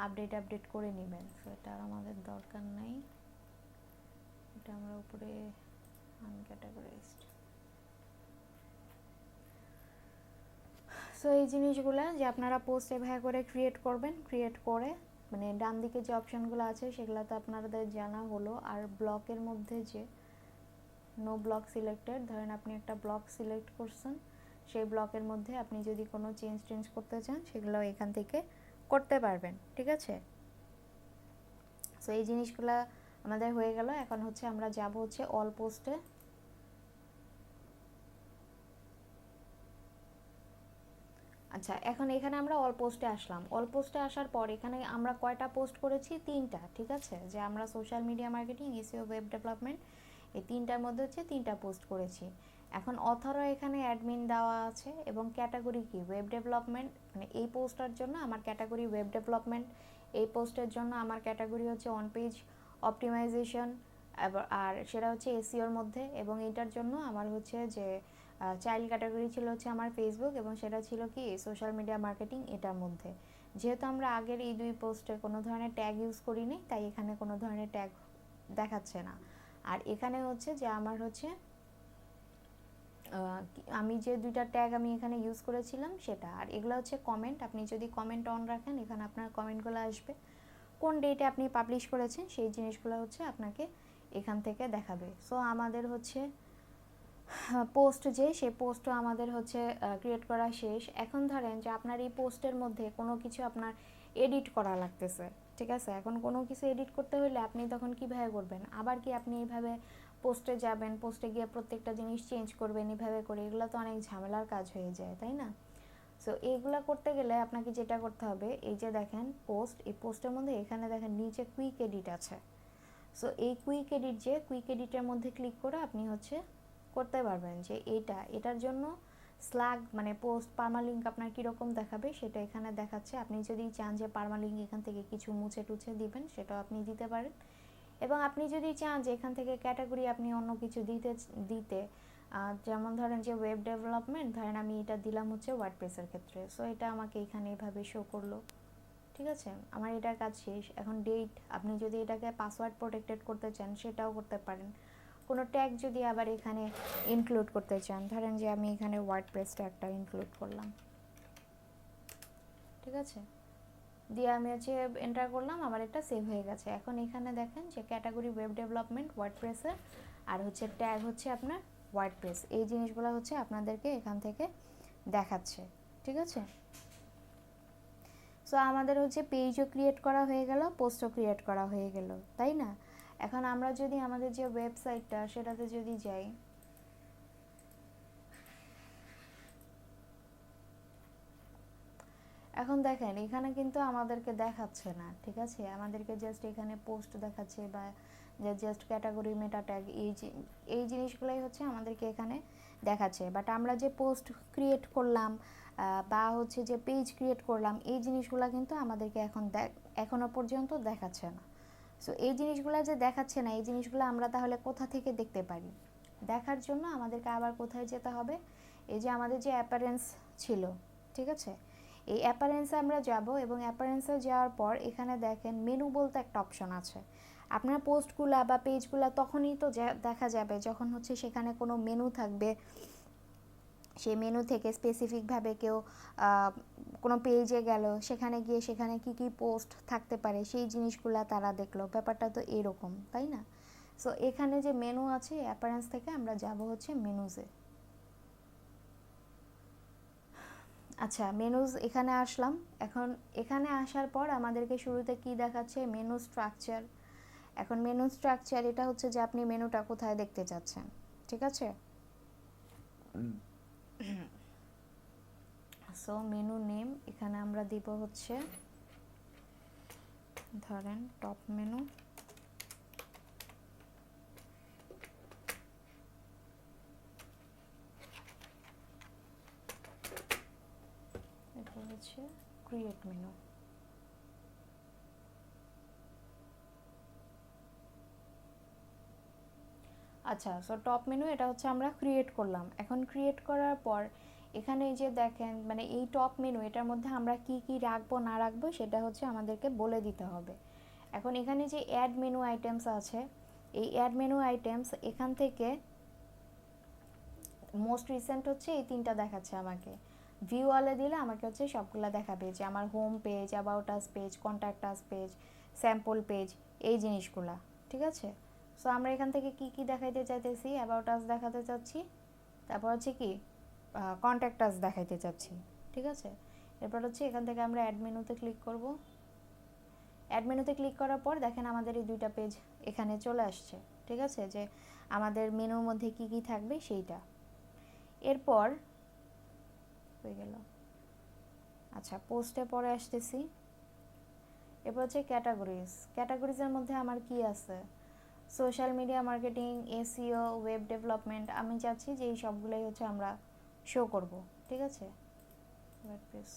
আপডেট করে নেবেন। সো এটা আর আমাদের দরকার নাই, এটা আমরা উপরে আনক্যাটাগরাইজড। সো এই জিনিসগুলো যে আপনারা পোস্ট এভাবে করে ক্রিয়েট করবেন, ক্রিয়েট করে মানে ডান দিকে যে অপশনগুলো আছে সেগুলো তো আপনাদের জানা হলো। আর ব্লকের মধ্যে যে নো ব্লক সিলেক্টেড, ধরেন আপনি একটা ব্লক সিলেক্ট করছেন, সেই ব্লকের মধ্যে আপনি যদি কোনো চেঞ্জ করতে চান সেগুলো এখান থেকে করতে পারবেন, ঠিক আছে। সো এই জিনিসগুলো আমাদের হয়ে গেল। এখন হচ্ছে আমরা যাব হচ্ছে অল পোস্টে। আচ্ছা এখন এখানে আমরা অল পোস্টে আসলাম। অল পোস্টে আসার পর এখানে আমরা কয়টা পোস্ট করেছি, 3টা, ঠিক আছে, যে আমরা social media marketing, SEO, web development, এই 3টার মধ্যে হচ্ছে 3টা পোস্ট করেছি। এখন অথরও এখানে অ্যাডমিন দেওয়া আছে এবং ক্যাটাগরি কি ওয়েব ডেভেলপমেন্ট, মানে এই পোস্টটার জন্য আমার ক্যাটাগরি ওয়েব ডেভেলপমেন্ট, এই পোস্টের জন্য আমার ক্যাটাগরি হচ্ছে অন পেজ অপটিমাইজেশন, আর সেটা হচ্ছে এসইওর মধ্যে, এবং এটার জন্য আমার হচ্ছে যে চাইল্ড ক্যাটাগরি ছিল হচ্ছে আমার ফেসবুক, এবং সেটা ছিল কি সোশ্যাল মিডিয়া মার্কেটিং এটার মধ্যে। যেহেতু আমরা আগের এই দুই পোস্টে কোনো ধরনের ট্যাগ ইউজ করিনি, তাই এখানে কোনো ধরনের ট্যাগ দেখাচ্ছে না। আর এখানে হচ্ছে যে আমার হচ্ছে আমি যে দুইটা ট্যাগ আমি এখানে ইউজ করেছিলাম সেটা, আর এগুলো হচ্ছে কমেন্ট। আপনি যদি কমেন্ট অন রাখেন এখানে আপনার কমেন্টগুলো আসবে, কোন ডেটে আপনি পাবলিশ করেছেন সেই জিনিসগুলো হচ্ছে আপনাকে এখান থেকে দেখাবে। সো আমাদের হচ্ছে পোস্ট যে সেই পোস্টও আমাদের হচ্ছে ক্রিয়েট করা শেষ। এখন ধরেন যে আপনার এই পোস্টের মধ্যে কোনো কিছু আপনার এডিট করা লাগতেছে, ঠিক আছে? এখন কোনো কিছু এডিট করতে হলে আপনি তখন কীভাবে করবেন? আবার কি আপনি এইভাবে পোস্টে যাবেন, পোস্টে গিয়ে প্রত্যেকটা জিনিস চেঞ্জ করবেন এইভাবে করে? এগুলো তো অনেক ঝামেলার কাজ হয়ে যায়, তাই না? সো এইগুলো করতে গেলে আপনাকে যেটা করতে হবে, এই যে দেখেন পোস্ট, এই পোস্টের মধ্যে এখানে দেখেন নিচে কুইক এডিট আছে। সো এই কুইক এডিটের মধ্যে ক্লিক করে আপনি হচ্ছে করতে পারবেন যে এটার জন্য স্ল্যাগ মানে পোস্ট পার্মালিঙ্ক আপনার কীরকম দেখাবে সেটা এখানে দেখাচ্ছে। আপনি যদি চান যে পার্মালিঙ্ক এখান থেকে কিছু মুছে টুছে দিবেন সেটাও আপনি দিতে পারেন, এবং আপনি যদি চান যে এখান থেকে ক্যাটাগরি আপনি অন্য কিছু দিতে যেমন ধরেন যে ওয়েব ডেভেলপমেন্ট, ধরেন আমি এটা দিলাম হচ্ছে ওয়ার্ডপ্রেসের ক্ষেত্রে, সো এটা আমাকে এখানে এইভাবে শো করলো, ঠিক আছে? আমার এটার কাজ শেষ। এখন ডেট, আপনি যদি এটাকে পাসওয়ার্ড প্রোটেক্টেড করতে চান সেটাও করতে পারেন। কোনো ট্যাগ যদি আবার এখানে ইনক্লুড করতে চান, ধরেন যে আমি এখানে ওয়ার্ডপ্রেস ট্যাগটা ইনক্লুড করলাম, ঠিক আছে? দিয়ে আমি হচ্ছে এন্টার করলাম, আমার এটা সেভ হয়ে গেছে। এখন এখানে দেখেন যে ক্যাটাগরি ওয়েব ডেভেলপমেন্ট ওয়ার্ডপ্রেসের, আর হচ্ছে ট্যাগ হচ্ছে আপনার ওয়ার্ডপ্রেস, এই জিনিসগুলো হচ্ছে আপনাদেরকে এখান থেকে দেখাচ্ছে, ঠিক আছে? সো আমাদের হচ্ছে পেজও ক্রিয়েট করা হয়ে গেল, পোস্টও ক্রিয়েট করা হয়ে গেল, তাই না? এখন আমরা যদি আমাদের যে ওয়েবসাইটটা সেটাতে যদি যাই, এখন দেখেন এখানে কিন্তু আমাদেরকে দেখাচ্ছে না, ঠিক আছে? আমাদেরকে জাস্ট এখানে পোস্ট দেখাচ্ছে, বা জাস্ট ক্যাটাগরি মেটা ট্যাগ এই জিনিসগুলোই হচ্ছে আমাদেরকে এখানে দেখাচ্ছে। বাট আমরা যে পোস্ট ক্রিয়েট করলাম বা হচ্ছে যে পেজ ক্রিয়েট করলাম, এই জিনিসগুলো কিন্তু আমাদেরকে এখনো পর্যন্ত দেখাচ্ছে না। সো এই জিনিসগুলো যে দেখাচ্ছে না, এই জিনিসগুলো আমরা তাহলে কোথা থেকে দেখতে পারি? দেখার জন্য আমাদেরকে আবার কোথায় যেতে হবে? এই যে আমাদের যে অ্যাপারেন্স ছিল, ঠিক আছে? এই অ্যাপারেন্সে আমরা যাব, এবং অ্যাপারেন্সে যাওয়ার পর এখানে দেখেন মেনু বলতে একটা অপশন আছে। আপনার পোস্টগুলা বা পেজগুলা তখনই তো দেখা যাবে যখন হচ্ছে সেখানে কোনো মেনু থাকবে, সেই মেনু থেকে স্পেসিফিকভাবে কেউ কোনো পেজে গেল, সেখানে গিয়ে সেখানে কি কি পোস্ট থাকতে পারে সেই জিনিসগুলা তারা দেখলো, ব্যাপারটা তো এরকম, তাই না? সো এখানে যে মেনু আছে অ্যাপারেন্স থেকে আমরা যাব হচ্ছে মেনুজে। আচ্ছা, মেনুজ এখানে আসলাম। এখন এখানে আসার পর আমাদেরকে শুরুতে কি দেখাচ্ছে? Menu structure. এখন মেনু স্ট্রাকচার এটা হচ্ছে যে আপনি মেনুটা কোথায় দেখতে চাচ্ছেন, ঠিক আছে? সো মেনু নেম এখানে আমরা দিব হচ্ছে ধরেন টপ মেনু, এটা হচ্ছে ক্রিয়েট মেনু। আচ্ছা, সো টপ মেনু এটা হচ্ছে আমরা ক্রিয়েট করলাম। এখন ক্রিয়েট করার পর এখানে এই যে দেখেন মানে এই টপ মেনু এটার মধ্যে আমরা কি কি রাখবো না রাখবো সেটা হচ্ছে আমাদেরকে বলে দিতে হবে। এখন এখানে যে অ্যাড মেনু আইটেমস আছে, এই অ্যাড মেনু আইটেমস এখান থেকে মোস্ট রিসেন্ট হচ্ছে এই তিনটা দেখাচ্ছে আমাকে। ভিউ অলে দিলে আমাকে হচ্ছে সবগুলা দেখাবে, যে আমার home page, about us page, contact us page, sample page, এই জিনিসগুলা, ঠিক আছে? সো আমরা এখান থেকে কি কি দেখাইতে চাইতেছি? অ্যাবাউট আস দেখাতে চাচ্ছি, তারপর হচ্ছে কি কন্ট্যাক্ট আস দেখাইতে চাচ্ছি, ঠিক আছে? এরপর হচ্ছে এখান থেকে আমরা অ্যাড মেনুতে ক্লিক করব। অ্যাড মেনুতে ক্লিক করার পর দেখেন আমাদের এই দুইটা পেজ এখানে চলে আসছে, ঠিক আছে? যে আমাদের মেনুর মধ্যে কি কি থাকবে সেইটা। এরপর হয়ে গেল। আচ্ছা, পোস্টে পরে আসতেছি। এরপর হচ্ছে ক্যাটাগরিজ। ক্যাটাগরিজের মধ্যে আমার কি আছে? Social media marketing, SEO, web development, আমি চাচ্ছি যে এই সবগুলোই হচ্ছে আমরা শো করব, ঠিক আছে। ওয়ার্ডপ্রেস,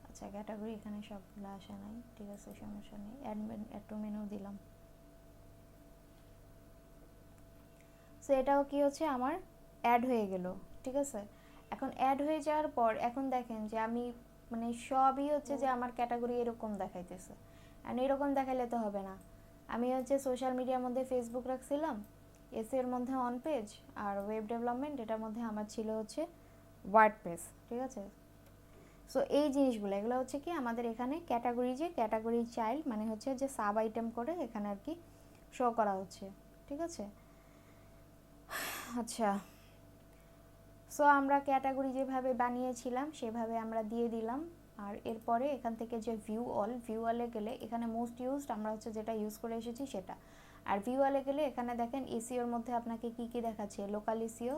আচ্ছা ক্যাটাগরি এখানে সবগুলো আসে নাই, ঠিক আছে সমস্যা নেই, অ্যাড টু মেনু দিলাম। সো এটাও কি হচ্ছে আমার অ্যাড হয়ে গেল, ঠিক আছে। এখন অ্যাড হয়ে যাওয়ার পর এখন দেখেন যে আমি মানে সবই হচ্ছে যে আমার ক্যাটাগরি এরকম দেখাইতেছে। আর এরকম দেখাইলে তো হবে না, আমি হচ্ছে সোশ্যাল মিডিয়ার মধ্যে ফেসবুক রাখছিলাম, এর মধ্যে অন পেজ, আর ওয়েব ডেভেলপমেন্ট এটার মধ্যে আমার ছিল হচ্ছে ওয়ার্ডপ্রেস, ঠিক আছে। সো এই জিনিসগুলো এগুলো হচ্ছে কি আমাদের এখানে ক্যাটাগরি, যে ক্যাটাগরি চাইল্ড মানে হচ্ছে যে সাব আইটেম করে এখানে আর কি শো করা হচ্ছে, ঠিক আছে। আচ্ছা, সো আমরা ক্যাটাগরি যেভাবে বানিয়েছিলাম সেভাবে আমরা দিয়ে দিলাম। আর এরপরে এখান থেকে যে ভিউ অলে গেলে এখানে মোস্ট ইউজড আমরা হচ্ছে যেটা ইউজ করে এসেছি সেটা। আর ভিউ অলে গেলে এখানে দেখেন এসইওর মধ্যে আপনাকে কি কি দেখাচ্ছে, local SEO,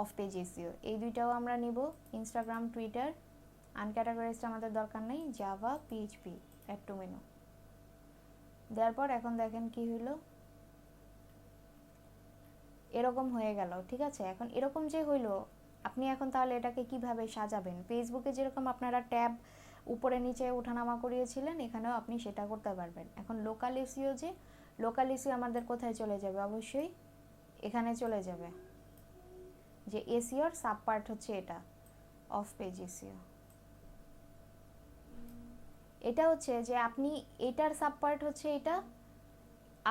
of page SEO, এই দুইটাও আমরা নিব। ইনস্টাগ্রাম, টুইটার, আনক্যাটাগরাইজড আমাদের দরকার নেই, Java, PHP, add to menu দেওয়ার পর এখন দেখেন কি হলো, এরকম হয়ে গেল, ঠিক আছে। এখন এরকম যে হইলো, আপনি এখন তাহলে এটাকে কিভাবে সাজাবেন, ফেসবুকে যেরকম আপনারা ট্যাব উপরে নিচে ওঠানামা করিয়েছিলেন এখানেও আপনি সেটা করতে পারবেন। এখন লোকাল এসইও, যে লোকাল এসইও আমাদের কোথায় চলে যাবে, অবশ্যই এখানে চলে যাবে, যে এসইওর সাব পার্ট হচ্ছে এটা, অফ পেজ এসইও। এটা হচ্ছে যে আপনি এটার সাব পার্ট হচ্ছে এটা,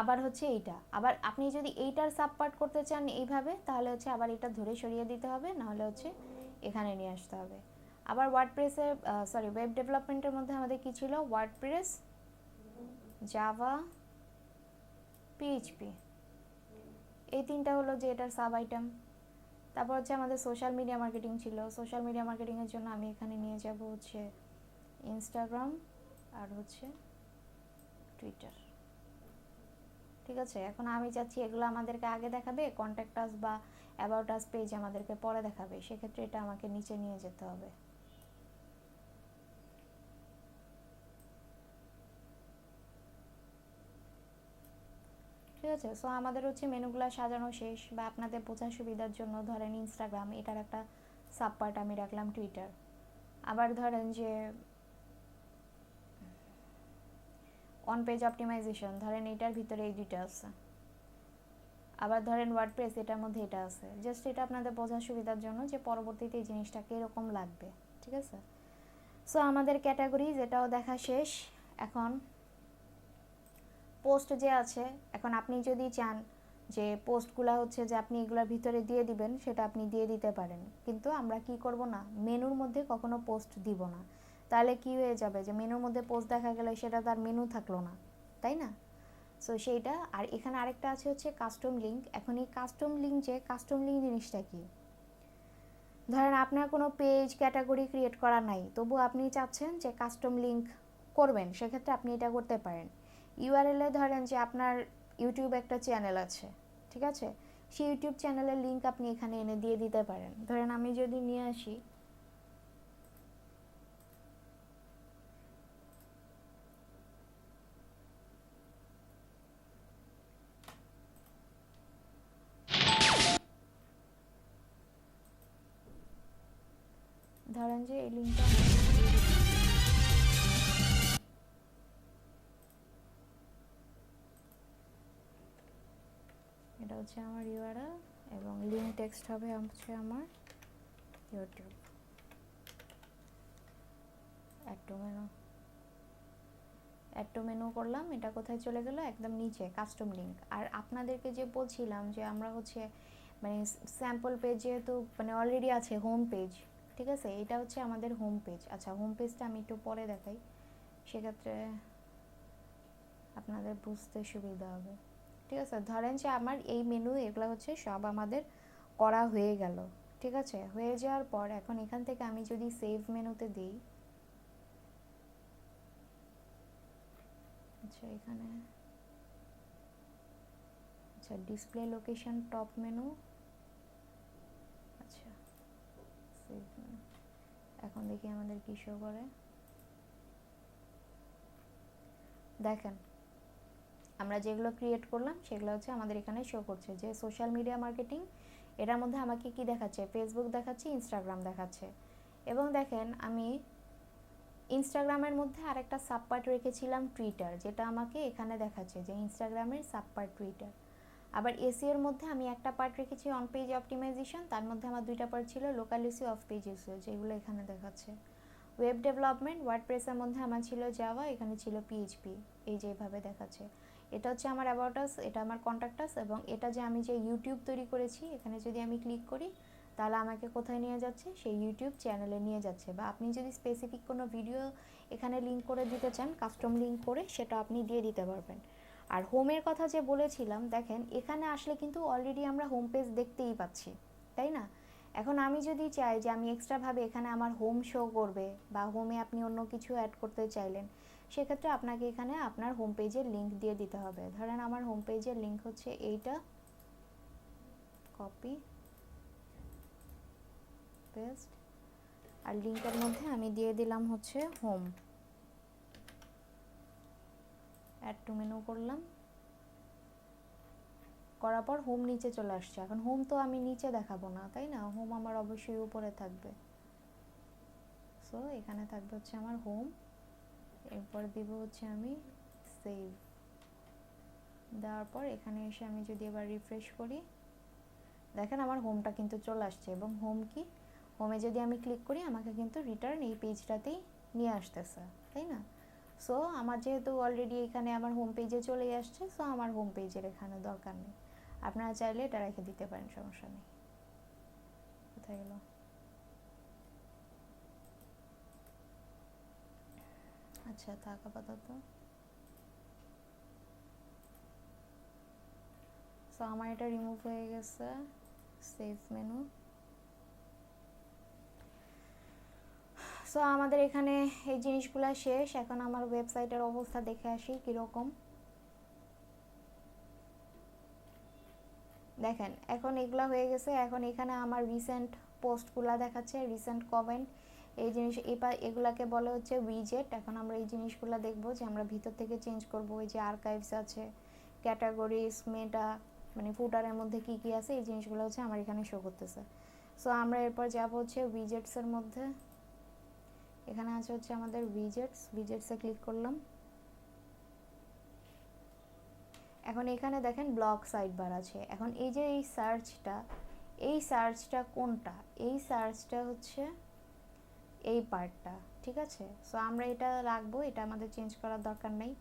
আবার হচ্ছে এইটা, আবার আপনি যদি এইটার সাব পার্ট করতে চান এইভাবে তাহলে হচ্ছে আবার এটা ধরে সরিয়ে দিতে হবে, নাহলে হচ্ছে এখানে নিয়ে আসতে হবে। আবার ওয়ার্ডপ্রেসের ওয়েব ডেভেলপমেন্টের মধ্যে আমাদের কি ছিল, ওয়ার্ডপ্রেস, জাভা, পিএইচপি, এই তিনটা হলো যে এটার সাব আইটেম। তারপর হচ্ছে আমাদের সোশ্যাল মিডিয়া মার্কেটিং ছিল, সোশ্যাল মিডিয়া মার্কেটিংয়ের জন্য আমি এখানে নিয়ে যাব হচ্ছে ইনস্টাগ্রাম আর হচ্ছে টুইটার, ঠিক আছে। এখন আমি চাচ্ছি এগুলো আমাদেরকে আগে দেখাবে, কন্ট্যাক্ট আস বা অ্যাবাউট আস পেজ আমাদেরকে পরে দেখাবে, সেক্ষেত্রে এটা আমাকে নিচে নিয়ে যেতে হবে। ঠিক আছে, সো আমাদের হচ্ছে মেনুগুলো সাজানো শেষ, বা আপনাদের বোঝার সুবিধার জন্য ধরেন ইনস্টাগ্রাম, এটার একটা সাব পার্ট আমি রাখলাম টুইটার। আবার ধরেন যে অন পেজ অপটিমাইজেশন, ধরেন এটার ভিতরে এই দুইটা আছে। আবার ধরেন ওয়ার্ডপ্রেস, এটার মধ্যে এটা আছে। জাস্ট এটা আপনাদের বোঝার সুবিধার জন্য যে পরবর্তীতে এই জিনিসটা কীরকম লাগবে, ঠিক আছে। সো আমাদের ক্যাটাগরি যেটাও দেখা শেষ। এখন পোস্ট যে আছে, এখন আপনি যদি চান যে পোস্টগুলো হচ্ছে যে আপনি এগুলোর ভিতরে দিয়ে দিবেন, সেটা আপনি দিয়ে দিতে পারেন, কিন্তু আমরা কি করব না, মেনুর মধ্যে কখনো পোস্ট দিব না। তাহলে কি হয়ে যাবে যে মেনুর মধ্যে পোস্ট দেখা গেলে সেটা তার মেনু থাকলো না, তাই না। সো সেইটা। আর এখানে আরেকটা আছে হচ্ছে কাস্টম লিঙ্ক। এখন এই কাস্টম লিঙ্ক, যে কাস্টম লিঙ্ক জিনিসটা কি, ধরেন আপনার কোনো পেজ ক্যাটাগরি ক্রিয়েট করা নাই, তবু আপনি চাচ্ছেন যে কাস্টম লিঙ্ক করবেন, সেক্ষেত্রে আপনি এটা করতে পারেন। ইউআরএল এ ধরেন যে আপনার ইউটিউব একটা চ্যানেল আছে, ঠিক আছে, সেই ইউটিউব চ্যানেলের লিঙ্ক আপনি এখানে এনে দিয়ে দিতে পারেন। ধরেন আমি যদি নিয়ে আসি, ধরেন যে এই লিঙ্কটা এটা হচ্ছে আমার ইউআরএল, এবং লিঙ্ক টেক্সট হবে হচ্ছে আমার ইউটিউব, অ্যাড টু মেনু করলাম, এটা কোথায় চলে গেল, একদম নিচে কাস্টম লিঙ্ক। আর আপনাদেরকে যে বলছিলাম যে আমরা হচ্ছে মানে স্যাম্পল পেজ যেহেতু মানে অলরেডি আছে হোম পেজ, ঠিক আছে, এটা হচ্ছে আমাদের হোম পেজ। আচ্ছা, হোম পেজটা আমি একটু পরে দেখাই, সেক্ষেত্রে আপনাদের বুঝতে সুবিধা হবে, ঠিক আছে। ধরেন যে আমার এই মেনু এগুলো হচ্ছে সব আমাদের করা হয়ে গেল, ঠিক আছে। হয়ে যাওয়ার পর এখন এখান থেকে আমি যদি সেভ মেনুতে দিই, আচ্ছা এখানে, আচ্ছা ডিসপ্লে লোকেশন টপ মেনু, আচ্ছা সেভ মেনু, এখন দেখি আমাদের কি শো করে। দেখেন আমরা যেগুলো ক্রিয়েট করলাম সেগুলো হচ্ছে আমাদের এখানে শো করছে যে সোশ্যাল মিডিয়া মার্কেটিং। এটার মধ্যে আমাকে কি দেখাচ্ছে, ফেসবুক দেখাচ্ছে, ইনস্টাগ্রাম দেখাচ্ছে। এবং দেখেন আমি ইনস্টাগ্রামের মধ্যে আরেকটা সাবপার্ট রেখেছিলাম টুইটার, যেটা আমাকে এখানে দেখাচ্ছে যে ইনস্টাগ্রামের সাবপার্ট টুইটার। আবার এসইওর মধ্যে আমি একটা পার্ট রেখেছি অন পেজ অপটিমাইজেশন, তার মধ্যে আমার দুইটা পার্ট ছিল local SEO, of page SEO, যেগুলো এখানে দেখাচ্ছে। ওয়েব ডেভেলপমেন্ট, ওয়ার্ডপ্রেসের মধ্যে আমার ছিল জাভা, এখানে ছিল পিএইচপি, এই যেভাবে দেখাচ্ছে। এটা হচ্ছে আমার অ্যাবাউট আস, এটা আমার কন্ট্যাক্ট আস, এবং এটা যে আমি যে ইউটিউব তৈরি করেছি, এখানে যদি আমি ক্লিক করি তাহলে আমাকে কোথায় নিয়ে যাচ্ছে, সেই ইউটিউব চ্যানেলে নিয়ে যাচ্ছে। বা আপনি যদি স্পেসিফিক কোনো ভিডিও এখানে লিঙ্ক করে দিতে চান, কাস্টম লিঙ্ক করে, সেটা আপনি দিয়ে দিতে পারবেন। আর হোমের কথা যে বলেছিলাম, দেখেন এখানে আসলে কিন্তু অলরেডি আমরা হোম পেজ দেখতেই পাচ্ছি, তাই না? এখন আমি যদি চাই যে আমি এক্সট্রাভাবে এখানে আমার হোম শো করবে, বা হোমে আপনি অন্য কিছু অ্যাড করতে চাইলেন, সেক্ষেত্রে আপনাকে এখানে আপনার হোম পেজের লিঙ্ক দিয়ে দিতে হবে। ধরেন আমার হোম পেজের লিঙ্ক হচ্ছে এইটা, কপি পেস্ট, আর লিঙ্কের মধ্যে আমি দিয়ে দিলাম হচ্ছে হোম, অ্যাড টু মেনু করলাম, করার পর হোম নিচে চলে আসছে। এখন হোম তো আমি নিচে দেখাবো না, তাই না? হোম আমার অবশ্যই উপরে থাকবে। সো এখানে থাকবে হচ্ছে আমার হোম, এরপর দিব হচ্ছে আমি সেভ, দেওয়ার পর এখানে এসে আমি যদি এবার রিফ্রেশ করি, দেখেন আমার হোমটা কিন্তু চলে আসছে। এবং হোম কি, হোমে যদি আমি ক্লিক করি আমাকে কিন্তু রিটার্ন এই পেজটাতেই নিয়ে আসতেছে, তাই না? সো আমার যেহেতু অলরেডি এখানে আমার হোম পেজে চলে আসছে, সো আমার হোম পেজের এখানে দরকার নেই। আপনারা চাইলে এটা রেখে দিতে পারেন, সমস্যা নেই। কোথায় গেল? আচ্ছা থাক আপাতত। সো আমার এটা রিমুভ হয়ে গেছে, সেভ মেনু। সো আমাদের এখানে এই জিনিসগুলো শেষ। এখন আমার ওয়েবসাইটের অবস্থা দেখে আসি কীরকম। দেখেন এখন এগুলো হয়ে গেছে। এখন এখানে আমার রিসেন্ট পোস্টগুলো দেখাচ্ছে, রিসেন্ট কমেন্ট, এই জিনিস এগুলাকে বলে হচ্ছে উইজেট। এখন আমরা এই জিনিসগুলো দেখব যে আমরা ভিতর থেকে চেঞ্জ করব। এই যে আর্কাইভস আছে, ক্যাটাগরিজ, মেটা, মানে ফুটারের মধ্যে কি কি আছে, এই জিনিসগুলো হচ্ছে আমার এখানে শো করতেছে। সো আমরা এরপর যাব হচ্ছে উইজেটসের মধ্যে। এখানে আছে হচ্ছে আমাদের উইজেটসে ক্লিক করলাম। এখন এখানে দেখেন ব্লক সাইড বার আছে। এখন এই যে এই সার্চটা কোনটা? এই সার্চটা হচ্ছে এই পার্টটা, ঠিক আছে? সো আমরা এটা রাখবো, এটা আমাদের চেঞ্জ করার দরকার নেই।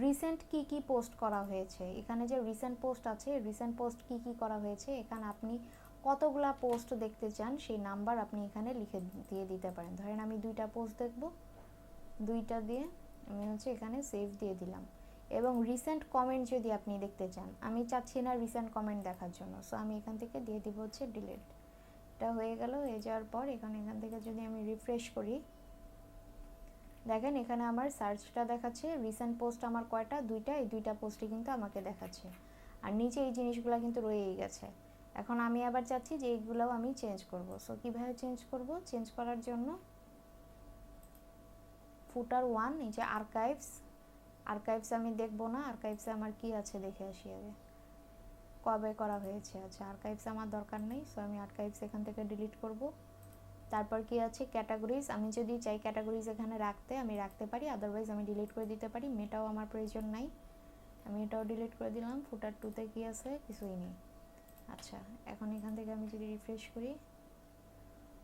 রিসেন্ট কি কি পোস্ট করা হয়েছে, এখানে যে রিসেন্ট পোস্ট আছে, রিসেন্ট পোস্ট কি কি করা হয়েছে, এখানে আপনি কতগুলা পোস্ট দেখতে চান সেই নাম্বার আপনি এখানে লিখে দিয়ে দিতে পারেন। ধরেন আমি 2টা পোস্ট দেখব, 2টা দিয়ে আমি হচ্ছে এখানে সেভ দিয়ে দিলাম। এবং রিসেন্ট কমেন্ট যদি আপনি দেখতে চান, আমি চাচ্ছি না রিসেন্ট কমেন্ট দেখার জন্য, সো আমি এখান থেকে দিয়ে দিব হচ্ছে ডিলিট। এটা হয়ে গেল। হয়ে যাওয়ার পর এখান থেকে যদি আমি রিফ্রেশ করি, দেখেন এখানে আমার সার্চটা দেখাচ্ছে, রিসেন্ট পোস্ট আমার কয়টা, 2টা, এই 2টা পোস্টই কিন্তু আমাকে দেখাচ্ছে। আর নিচে এই জিনিসগুলো কিন্তু রয়েই গেছে। এখন আমি আবার চাচ্ছি যে এইগুলোও আমি চেঞ্জ করব। সো কীভাবে চেঞ্জ করব? চেঞ্জ করার জন্য ফুটার 1, এই যে আর্কাইভস আমি দেখব না, আর্কাইভসে আমার কি আছে দেখে আসি আগে, কবে করা হয়েছে। আচ্ছা আর্কাইভস আমার দরকার নেই, সো আমি আর্কাইভস এখান থেকে ডিলিট করব। তারপর কি আছে, ক্যাটাগরিজ। আমি যদি চাই ক্যাটাগরিজ এখানে রাখতে, আমি রাখতে পারি, আদারওয়াইজ আমি ডিলিট করে দিতে পারি। মেটাও আমার প্রয়োজন নাই, আমি এটাও ডিলিট করে দিলাম। ফুটার 2তে কি আছে? কিছুই নেই। আচ্ছা এখন এখান থেকে আমি যদি রিফ্রেশ করি,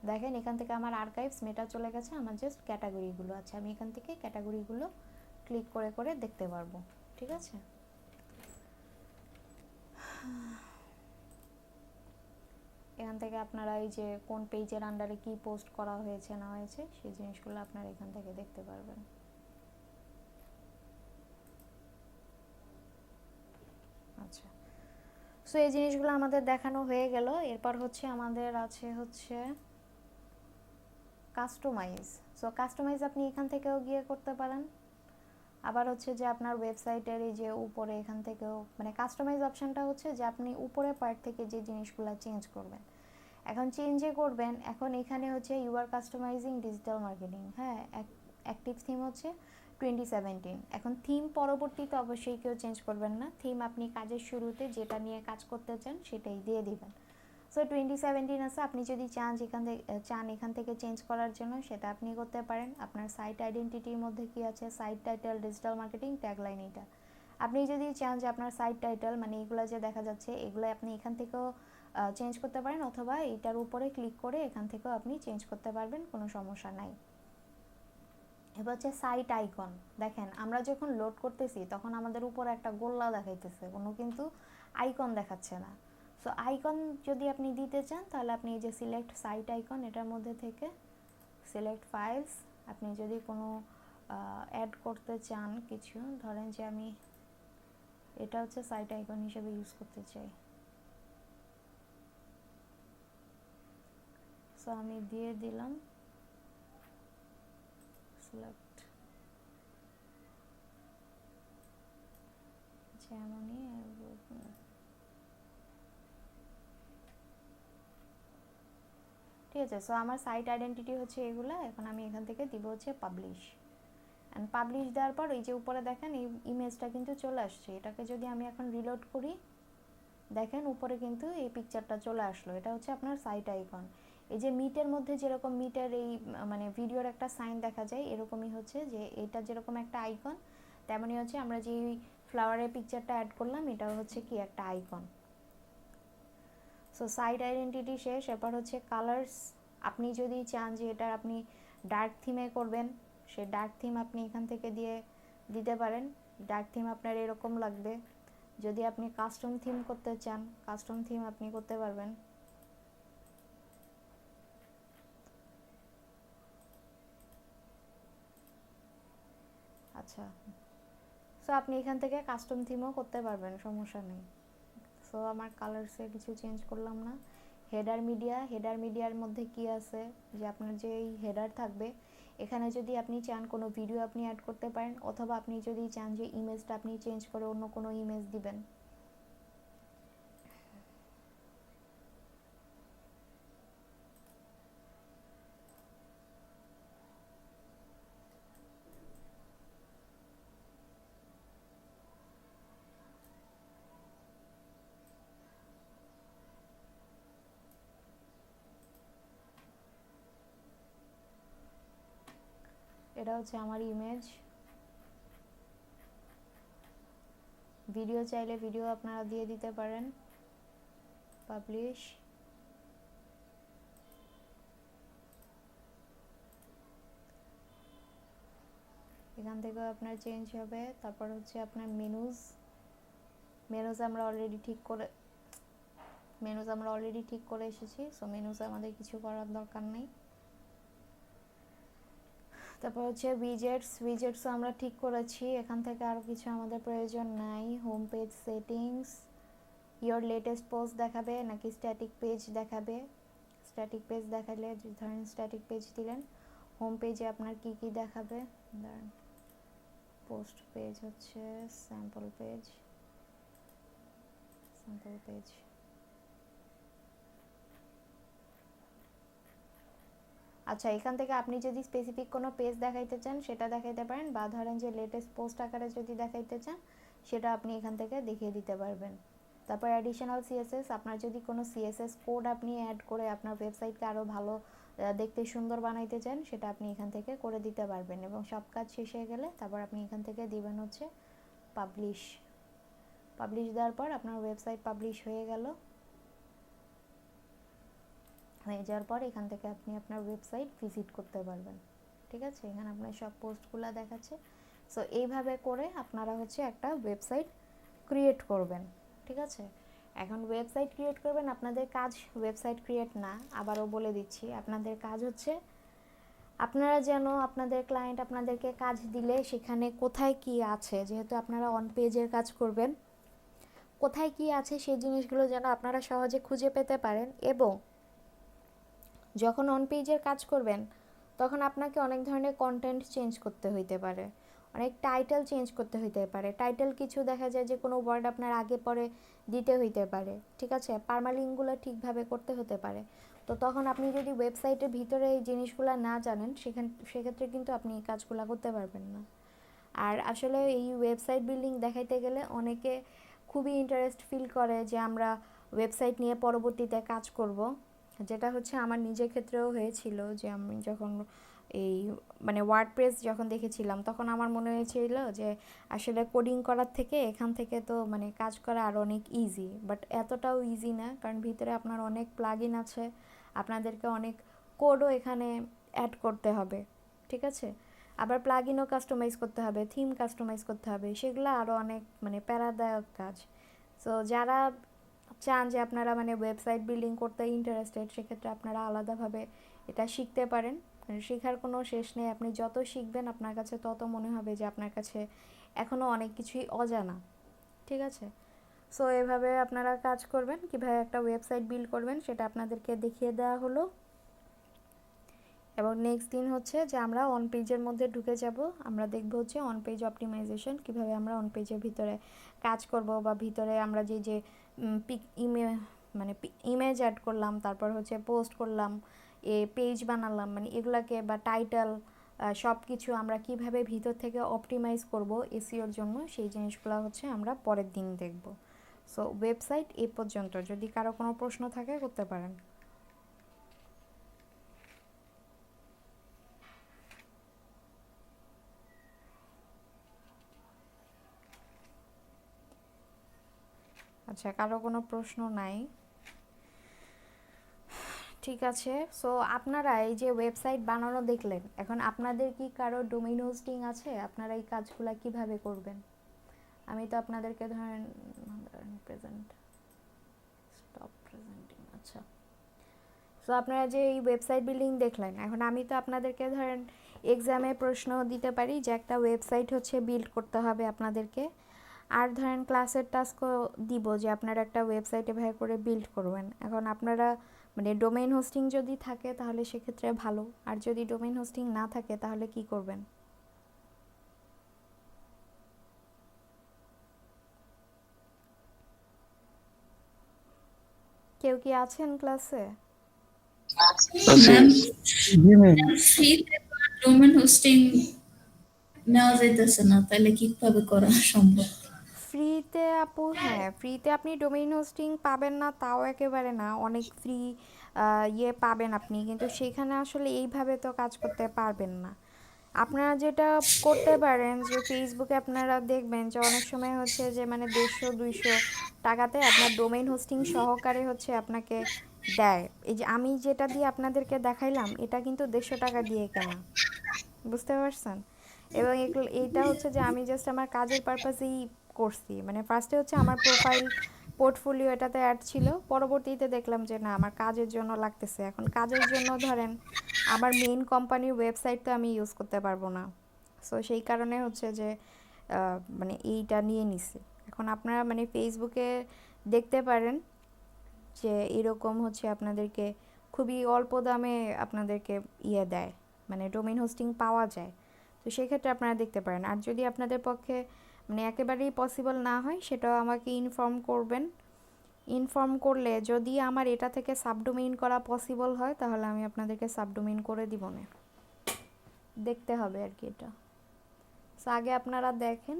দেখেন এখান থেকে আমার আর্কাইভস মেটা চলে গেছে, আমার জাস্ট ক্যাটাগরিগুলো আছে। আমি এখান থেকে ক্যাটাগরিগুলো ক্লিক করে করে দেখতে পারবো, ঠিক আছে? এখান থেকে আপনারা এই যে কোন পেজের আন্ডারে কি পোস্ট করা হয়েছে না হয়েছে সেই জিনিসগুলো আপনারা এখান থেকে দেখতে পারবেন। আচ্ছা সো এই জিনিসগুলো আমাদের দেখানো হয়ে গেল। এরপর হচ্ছে আমাদের আছে হচ্ছে কাস্টমাইজ। সো কাস্টমাইজ আপনি এখান থেকেও গিয়ে করতে পারেন। আবার হচ্ছে যে আপনার ওয়েবসাইটের এই যে উপরে এখান থেকেও, মানে কাস্টমাইজ অপশানটা হচ্ছে যে আপনি উপরে পার্ট থেকে যে জিনিসগুলো চেঞ্জ করবেন। এখন চেঞ্জে করবেন, এখন এখানে হচ্ছে you are customising digital marketing, হ্যাঁ, অ্যাক্টিভ থিম হচ্ছে 2017। এখন থিম পরবর্তীতে অবশ্যই কেউ চেঞ্জ করবেন না, থিম আপনি কাজের শুরুতে যেটা নিয়ে কাজ করতে চান সেটাই দিয়ে দিবেন। সো 2017 আছে, আপনি যদি চান এখান থেকে চেঞ্জ করার জন্য সেটা আপনি করতে পারেন। আপনার সাইট আইডেন্টিটির মধ্যে কি আছে, site title, digital marketing, tagline, এটা আপনি যদি চান যে আপনার সাইট টাইটেল মানে এগুলো যে দেখা যাচ্ছে এগুলো আপনি এখান থেকেও চেঞ্জ করতে পারেন, অথবা এটার উপরে ক্লিক করে এখান থেকেও আপনি চেঞ্জ করতে পারবেন, কোনো সমস্যা নাই। এবার হচ্ছে সাইট আইকন। দেখেন আমরা যখন লোড করতেছি তখন আমাদের উপরে একটা গোল্লা দেখাইতেছে, কোনো কিন্তু আইকন দেখাচ্ছে না। সো আইকন যদি আপনি দিতে চান তাহলে আপনি এই যে সিলেক্ট সাইট আইকন, এটার মধ্যে থেকে সিলেক্ট ফাইলস, আপনি যদি কোনো অ্যাড করতে চান কিছু, ধরেন যে আমি এটা হচ্ছে সাইট আইকন হিসেবে ইউজ করতে চাই, সো আমি দিয়ে দিলাম সিলেক্ট, যেমনই ঠিক আছে। সো আমার সাইট আইডেন্টিটি হচ্ছে এগুলো, এখন আমি এখান থেকে দিব হচ্ছে পাবলিশ। অ্যান্ড পাবলিশ দেওয়ার পর এই যে উপরে দেখেন এই ইমেজটা কিন্তু চলে আসছে, এটাকে যদি আমি এখন রিলোড করি দেখেন উপরে কিন্তু এই পিকচারটা চলে আসলো, এটা হচ্ছে আপনার সাইট আইকন। এই যে মিটের মধ্যে যেরকম মিটের এই মানে ভিডিওর একটা সাইন দেখা যায়, এরকমই হচ্ছে যে এটা যেরকম একটা আইকন, তেমনই হচ্ছে আমরা যে ফ্লাওয়ারের পিকচারটা অ্যাড করলাম এটাও হচ্ছে কি একটা আইকন। সো সাইট আইডেন্টিটি শেষ, এরপর হচ্ছে কালার্স। আপনি যদি চান যে এটা আপনি ডার্ক থিমে করবেন, সে ডার্ক থিম আপনি এখান থেকে দিতে পারেন, ডার্ক থিম আপনার এরকম লাগবে। যদি আপনি কাস্টম থিম করতে চান কাস্টম থিম আপনি করতে পারবেন। আচ্ছা, সো আপনি এখান থেকে কাস্টম থিমও করতে পারবেন, সমস্যা নেই। সো আমার কালারসে কিছু চেঞ্জ করলাম না। হেডার মিডিয়ার মধ্যে কি আছে, যে আপনার যে এই হেডার থাকবে এখানে যদি আপনি চান কোনো ভিডিও আপনি অ্যাড করতে পারেন, অথবা আপনি যদি চান যে ইমেজটা আপনি চেঞ্জ করে অন্য কোনো ইমেজ দিবেন। এটা হচ্ছে আমার ইমেজ। ভিডিও চাইলে ভিডিও আপনারা দিয়ে দিতে পারেন, পাবলিশ। এখান থেকে আপনার চেঞ্জ হবে। তারপর হচ্ছে আপনার মেনুজ আমরা অলরেডি ঠিক করে এসেছি, সো মেনুজ আমাদের কিছু করার দরকার নেই। তারপর হচ্ছে উইজেটসও আমরা ঠিক করেছি, এখান থেকে আর কিছু আমাদের প্রয়োজন নাই। Home page settings, your latest post দেখাবে নাকি স্ট্যাটিক পেজ দেখাবে। স্ট্যাটিক পেজ দেখালে ধরেন স্ট্যাটিক পেজ দিলেন, হোম পেজে আপনার কি কি দেখাবে, ধরেন পোস্ট পেজ হচ্ছে স্যাম্পল পেজ। আচ্ছা, এখান থেকে আপনি যদি স্পেসিফিক কোনো পেজ দেখাইতে চান সেটা দেখাইতে পারেন, বা ধরেন যে লেটেস্ট পোস্ট আকারে যদি দেখাইতে চান সেটা আপনি এখান থেকে দেখিয়ে দিতে পারবেন। তারপর অ্যাডিশনাল সিএসএস, আপনার যদি কোনো সিএসএস কোড আপনি অ্যাড করে আপনার ওয়েবসাইটকে আরও ভালো দেখতে সুন্দর বানাইতে চান সেটা আপনি এখান থেকে করে দিতে পারবেন। এবং সব কাজ শেষ হয়ে গেলে তারপর আপনি এখান থেকে দিবেন হচ্ছে পাবলিশ দেওয়ার পর আপনার ওয়েবসাইট পাবলিশ হয়ে যাওয়ার পর এখান থেকে আপনি আপনার ওয়েবসাইট ভিজিট করতে পারবেন। ঠিক আছে, এখানে আপনার সব পোস্টগুলো দেখাচ্ছে। সো এইভাবে করে আপনারা হচ্ছে একটা ওয়েবসাইট ক্রিয়েট করবেন। ঠিক আছে, এখন ওয়েবসাইট ক্রিয়েট করবেন, আপনাদের কাজ ওয়েবসাইট ক্রিয়েট না, আবারও বলে দিচ্ছি, আপনাদের কাজ হচ্ছে আপনারা যেন আপনাদের ক্লায়েন্ট আপনাদেরকে কাজ দিলে সেখানে কোথায় কি আছে, যেহেতু আপনারা অন পেজের কাজ করবেন, কোথায় কি আছে সেই জিনিসগুলো যেন আপনারা সহজে খুঁজে পেতে পারেন। এবং যখন অন পেজের কাজ করবেন তখন আপনাকে অনেক ধরনের কন্টেন্ট চেঞ্জ করতে হইতে পারে, অনেক টাইটেল চেঞ্জ করতে হইতে পারে। টাইটেল কিছু দেখা যায় যে কোনো ওয়ার্ড আপনার আগে পরে দিতে হইতে পারে, ঠিক আছে, পারমালিঙ্কগুলো ঠিকভাবে করতে হতে পারে। তো তখন আপনি যদি ওয়েবসাইটের ভিতরে এই জিনিসগুলো না জানেন সেক্ষেত্রে কিন্তু আপনি এই কাজগুলো করতে পারবেন না। আর আসলে এই ওয়েবসাইট বিল্ডিং দেখাইতে গেলে অনেকে খুবই ইন্টারেস্ট ফিল করে যে আমরা ওয়েবসাইট নিয়ে পরবর্তীতে কাজ করব, যেটা হচ্ছে আমার নিজের ক্ষেত্রেও হয়েছিল যে আমি যখন এই মানে ওয়ার্ডপ্রেস যখন দেখেছিলাম তখন আমার মনে হয়েছিল যে আসলে কোডিং করার থেকে এখান থেকে তো মানে কাজ করা আর অনেক ইজি, বাট এতটাও ইজি না, কারণ ভিতরে আপনার অনেক প্লাগইন আছে, আপনাদেরকে অনেক কোডও এখানে অ্যাড করতে হবে, ঠিক আছে? আবার প্লাগইনও কাস্টমাইজ করতে হবে, থিম কাস্টমাইজ করতে হবে, সেগুলো আরও অনেক মানে প্যারাদায়ক কাজ। সো যারা চান যে আপনারা মানে ওয়েবসাইট বিল্ডিং করতে ইন্টারেস্টেড, সেক্ষেত্রে আপনারা আলাদাভাবে এটা শিখতে পারেন। শেখার কোনো শেষ নেই, আপনি যত শিখবেন আপনার কাছে তত মনে হবে যে আপনার কাছে এখনও অনেক কিছুই অজানা, ঠিক আছে? সো এভাবে আপনারা কাজ করবেন, কীভাবে একটা ওয়েবসাইট বিল্ড করবেন সেটা আপনাদেরকে দেখিয়ে দেওয়া হলো। এবং নেক্সট দিন হচ্ছে যে আমরা অন পেজের মধ্যে ঢুকে যাব, আমরা দেখব হচ্ছে অন পেজ অপটিমাইজেশন, কীভাবে আমরা অন পেজের ভিতরে কাজ করব, বা ভিতরে আমরা যে যে পিক মানে ইমেজ অ্যাড করলাম, তারপর হচ্ছে পোস্ট করলাম, পেজ বানালাম, মানে এগুলাকে বা টাইটেল সব কিছু আমরা কিভাবে ভিতর থেকে অপটিমাইজ করব এসইওর জন্য, সেই জিনিসগুলো হচ্ছে আমরা পরের দিন দেখব। সো ওয়েবসাইট এই পর্যন্ত, যদি কারো কোনো প্রশ্ন থাকে করতে পারেন। আচ্ছা, কারো কোনো প্রশ্ন নাই? ঠিক আছে। সো আপনারা এই যে ওয়েবসাইট বানানো দেখলেন, এখন আপনাদের কি কারো ডোমেইন হোস্টিং আছে? আপনারা এই কাজগুলো কিভাবে করবেন? আমি তো আপনাদেরকে ধরেন প্রেজেন্ট স্টপ প্রেজেন্টিং, আচ্ছা। সো আপনারা যে এই ওয়েবসাইট বিল্ডিং দেখলেন, এখন আমি তো আপনাদেরকে ধরেন এক্সামে প্রশ্ন দিতে পারি যে একটা ওয়েবসাইট হচ্ছে বিল্ড করতে হবে আপনাদেরকে, আর ধরেন ক্লাসের টাস্কও দিব যে আপনারা একটা ওয়েবসাইট এভাবে করে বিল্ড করবেন। এখন আপনারা মানে ডোমেইন হোস্টিং যদি থাকে তাহলে সেক্ষেত্রে ভালো, আর যদি ডোমেইন হোস্টিং না থাকে তাহলে কি করবেন? কেউ কি আছেন ক্লাসে? ম্যাম, জি ম্যাম। ফ্রিতে ডোমেন হোস্টিং নেওয়া যাইতেছে না, তাহলে কিভাবে করা সম্ভব? ফ্রিতে আপু, হ্যাঁ ফ্রিতে আপনি ডোমেইন হোস্টিং পাবেন না তাও একেবারে না, অনেক ফ্রি ইয়ে পাবেন আপনি, কিন্তু সেখানে আসলে এইভাবে তো কাজ করতে পারবেন না। আপনারা যেটা করতে পারেন যে ফেসবুকে আপনারা দেখবেন যে অনেক সময় হচ্ছে যে মানে 150-200 টাকাতে আপনার ডোমেইন হোস্টিং সহকারে হচ্ছে আপনাকে দেয়। এই যে আমি যেটা দিয়ে আপনাদেরকে দেখাইলাম এটা কিন্তু 150 টাকা দিয়ে কেনা, বুঝতে পারছেন? এবং এইটা হচ্ছে যে আমি জাস্ট আমার কাজের পারপাসেই করছি, মানে ফার্স্টে হচ্ছে আমার প্রোফাইল পোর্টফোলিও এটাতে অ্যাড ছিল, পরবর্তীতে দেখলাম যে না আমার কাজের জন্য লাগতেছে। এখন কাজের জন্য ধরেন আমার মেইন কোম্পানির ওয়েবসাইট তো আমি ইউজ করতে পারবো না, সো সেই কারণে হচ্ছে যে মানে এইটা নিয়ে নিছি। এখন আপনারা মানে ফেসবুকে দেখতে পারেন যে এরকম হচ্ছে আপনাদেরকে খুবই অল্প দামে আপনাদেরকে ইয়ে দেয়, মানে ডোমেইন হোস্টিং পাওয়া যায়। তো সেক্ষেত্রে আপনারা দেখতে পারেন, আর যদি আপনাদের পক্ষে মানে একেবারেই পসিবল না হয় সেটাও আমাকে ইনফর্ম করবেন। ইনফর্ম করলে যদি আমার এটা থেকে সাবডোমেইন করা পসিবল হয় তাহলে আমি আপনাদেরকে সাবডোমেইন করে দিব না, দেখতে হবে আর কি এটা। সো আগে আপনারা দেখেন,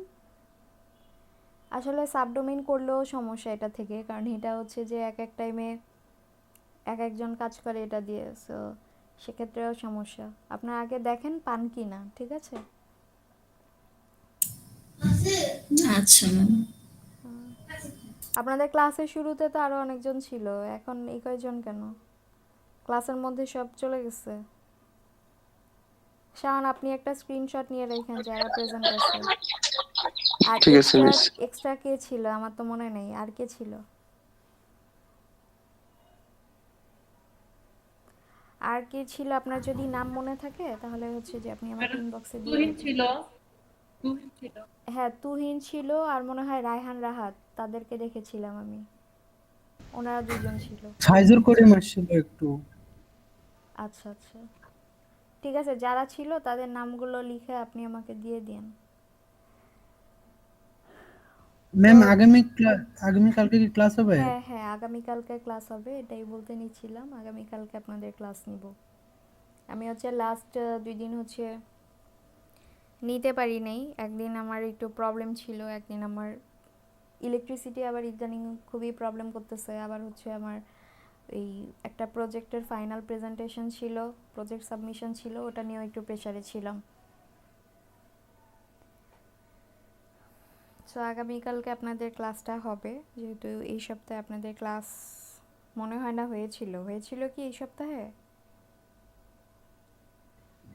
আসলে সাবডোমেইন করলেও সমস্যা এটা থেকে, কারণ এটা হচ্ছে যে এক এক টাইমে এক একজন কাজ করে এটা দিয়ে, সো সেক্ষেত্রেও সমস্যা। আপনারা আগে দেখেন পান কি না, ঠিক আছে? আচ্ছা ম্যাম। আপনাদের ক্লাসের শুরুতে তো আরও অনেকজন ছিল, এখন এই কয়জন কেন? ক্লাসের মধ্যে সব চলে গেছে। শাওন, আপনি একটা স্ক্রিনশট নিয়ে রেখেন যারা প্রেজেন্ট আছে। আর ঠিক আছে এক্সট্রা মিস। এক্সট্রা কে ছিল আমার তো মনে নেই, আর কে ছিল? আর কে ছিল আপনার যদি নাম মনে থাকে তাহলে হচ্ছে যে আপনি আমাকে ইনবক্সে দিয়ে তুহিন দেবেন। ছিল, তুহিন ছিল। হ্যাঁ তুহিন ছিল, আর মনে হয় রায়হান রাহাত, তাদেরকে দেখেছিলাম আমি, ওনারা দুইজন ছিল। সাইজুর করে মারছিল একটু। আচ্ছা আচ্ছা, ঠিক আছে, যারা ছিল তাদের নামগুলো লিখে আপনি আমাকে দিয়ে দিন। তো ম্যাম আগামী কালকে কি ক্লাস হবে? হ্যাঁ হ্যাঁ আগামীকালকে ক্লাস হবে, এটাই বলতে নিচ্ছিলাম, আগামীকালকে আপনাদের ক্লাস নিব। আমি হচ্ছে লাস্ট 2 দিন হচ্ছে নিতে পারি নাই, একদিন আমার একটু প্রবলেম ছিল, একদিন আমার ইলেকট্রিসিটি আবার ইদানিং খুবই প্রবলেম করতেছে, আবার হচ্ছে আমার এই একটা প্রজেক্টের ফাইনাল প্রেজেন্টেশন ছিল, প্রজেক্ট সাবমিশন ছিল, ওটা নিয়েও একটু প্রেশারে ছিলাম। সো আগামীকালকে আপনাদের ক্লাসটা হবে, যেহেতু এই সপ্তাহে আপনাদের ক্লাস মনে হয় না হয়েছিল কি এই সপ্তাহে?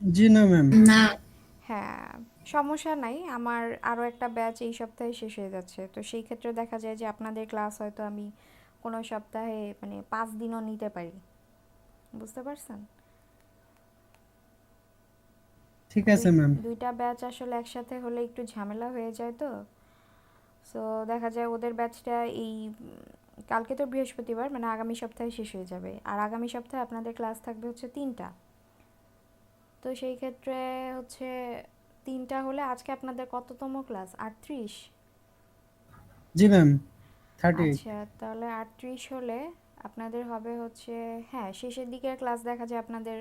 জি না ম্যাম। না, হ্যাঁ, সমস্যা নাই, আমার আরও একটা ব্যাচ এই সপ্তাহে শেষ হয়ে যাচ্ছে, তো সেই ক্ষেত্রে দেখা যায় যে আপনাদের ক্লাস হয়তো আমি কোনো সপ্তাহে মানে 5 দিনও নিতে পারি, বুঝতে পারছেন? ঠিক আছে ম্যাম। দুইটা ব্যাচ আসলে একসাথে হলে একটু ঝামেলা হয়ে যায়, তো সো দেখা যায় ওদের ব্যাচটা এই কালকে তো বৃহস্পতিবার, মানে আগামী সপ্তাহে শেষ হয়ে যাবে, আর আগামী সপ্তাহে আপনাদের ক্লাস থাকবে হচ্ছে 3টা। তো সেই ক্ষেত্রে হচ্ছে 3টা হলে আজকে আপনাদের কততম ক্লাস? 38? জি ম্যাম, 38। আচ্ছা, তাহলে 38 হলে আপনাদের হবে হচ্ছে, হ্যাঁ, শেষের দিকের ক্লাস দেখা যায় আপনাদের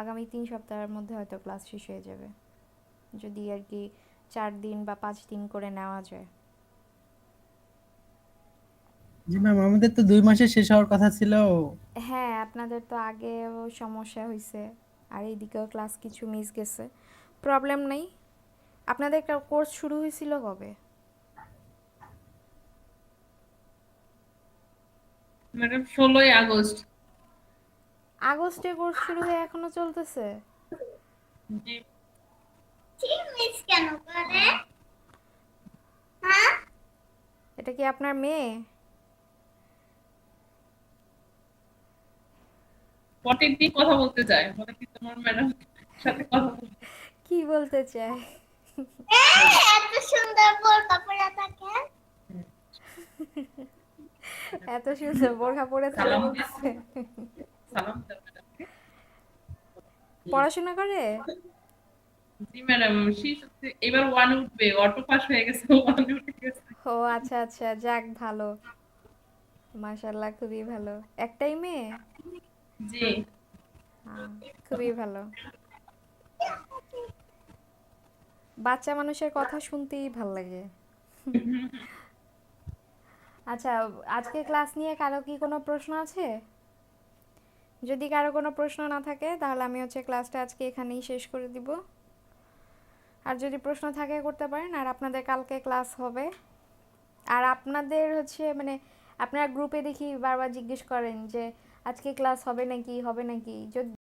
আগামী 3 সপ্তাহের মধ্যে হয়তো ক্লাস শেষ হয়ে যাবে, যদি আর কি 4 দিন বা 5 দিন করে নেওয়া যায়। জি ম্যাম, আমাদের তো 2 মাসে শেষ হওয়ার কথা ছিল। হ্যাঁ, আপনাদের তো আগেও সমস্যা হয়েছে, আর এইদিকেও ক্লাস কিছু মিস গেছে, প্রবলেম নেই। আপনাদের কোর্স শুরু হয়েছিল কবে? ম্যাডাম 16ই আগস্ট। আগস্টে কোর্স শুরু হয়ে এখনো চলতেছে? জি। মিস কেন করে? হ্যাঁ, এটা কি আপনার মেয়ে? পটির দিয়ে কথা বলতে চায়, বলে কি তোমার ম্যাডাম সাথে কথা বলতে। কি বলতে চায়? এত সুন্দর বোরকা পরে থাকে। এত সুন্দর বোরখা পরে থাকে সালাম বলতেছে? সালাম দাও ম্যাডাম। পড়াশোনা করে? জি ম্যাডাম, এবার ওয়ান উঠবে, অটো পাস হয়ে গেছে, ওয়ান উঠে গেছে। ও আচ্ছা আচ্ছা, যাক ভালো, মাশাল্লাহ, খুবই ভালো। একটাই মেয়ে? জি। হ্যাঁ, খুবই ভালো। বাচ্চা মানুষের কথা শুনতেই ভাল লাগে। আচ্ছা, আজকে ক্লাস নিয়ে কারো কি কোনো প্রশ্ন আছে? যদি কারো কোনো প্রশ্ন না থাকে তাহলে আমি হচ্ছে ক্লাসটা আজকে এখানেই শেষ করে দিব, আর যদি প্রশ্ন থাকে করতে পারেন, আর আপনাদের কালকে ক্লাস হবে। আর আপনাদের হচ্ছে মানে আপনারা গ্রুপে দেখি বারবার জিজ্ঞেস করেন যে আজকে ক্লাস হবে নাকি, যদি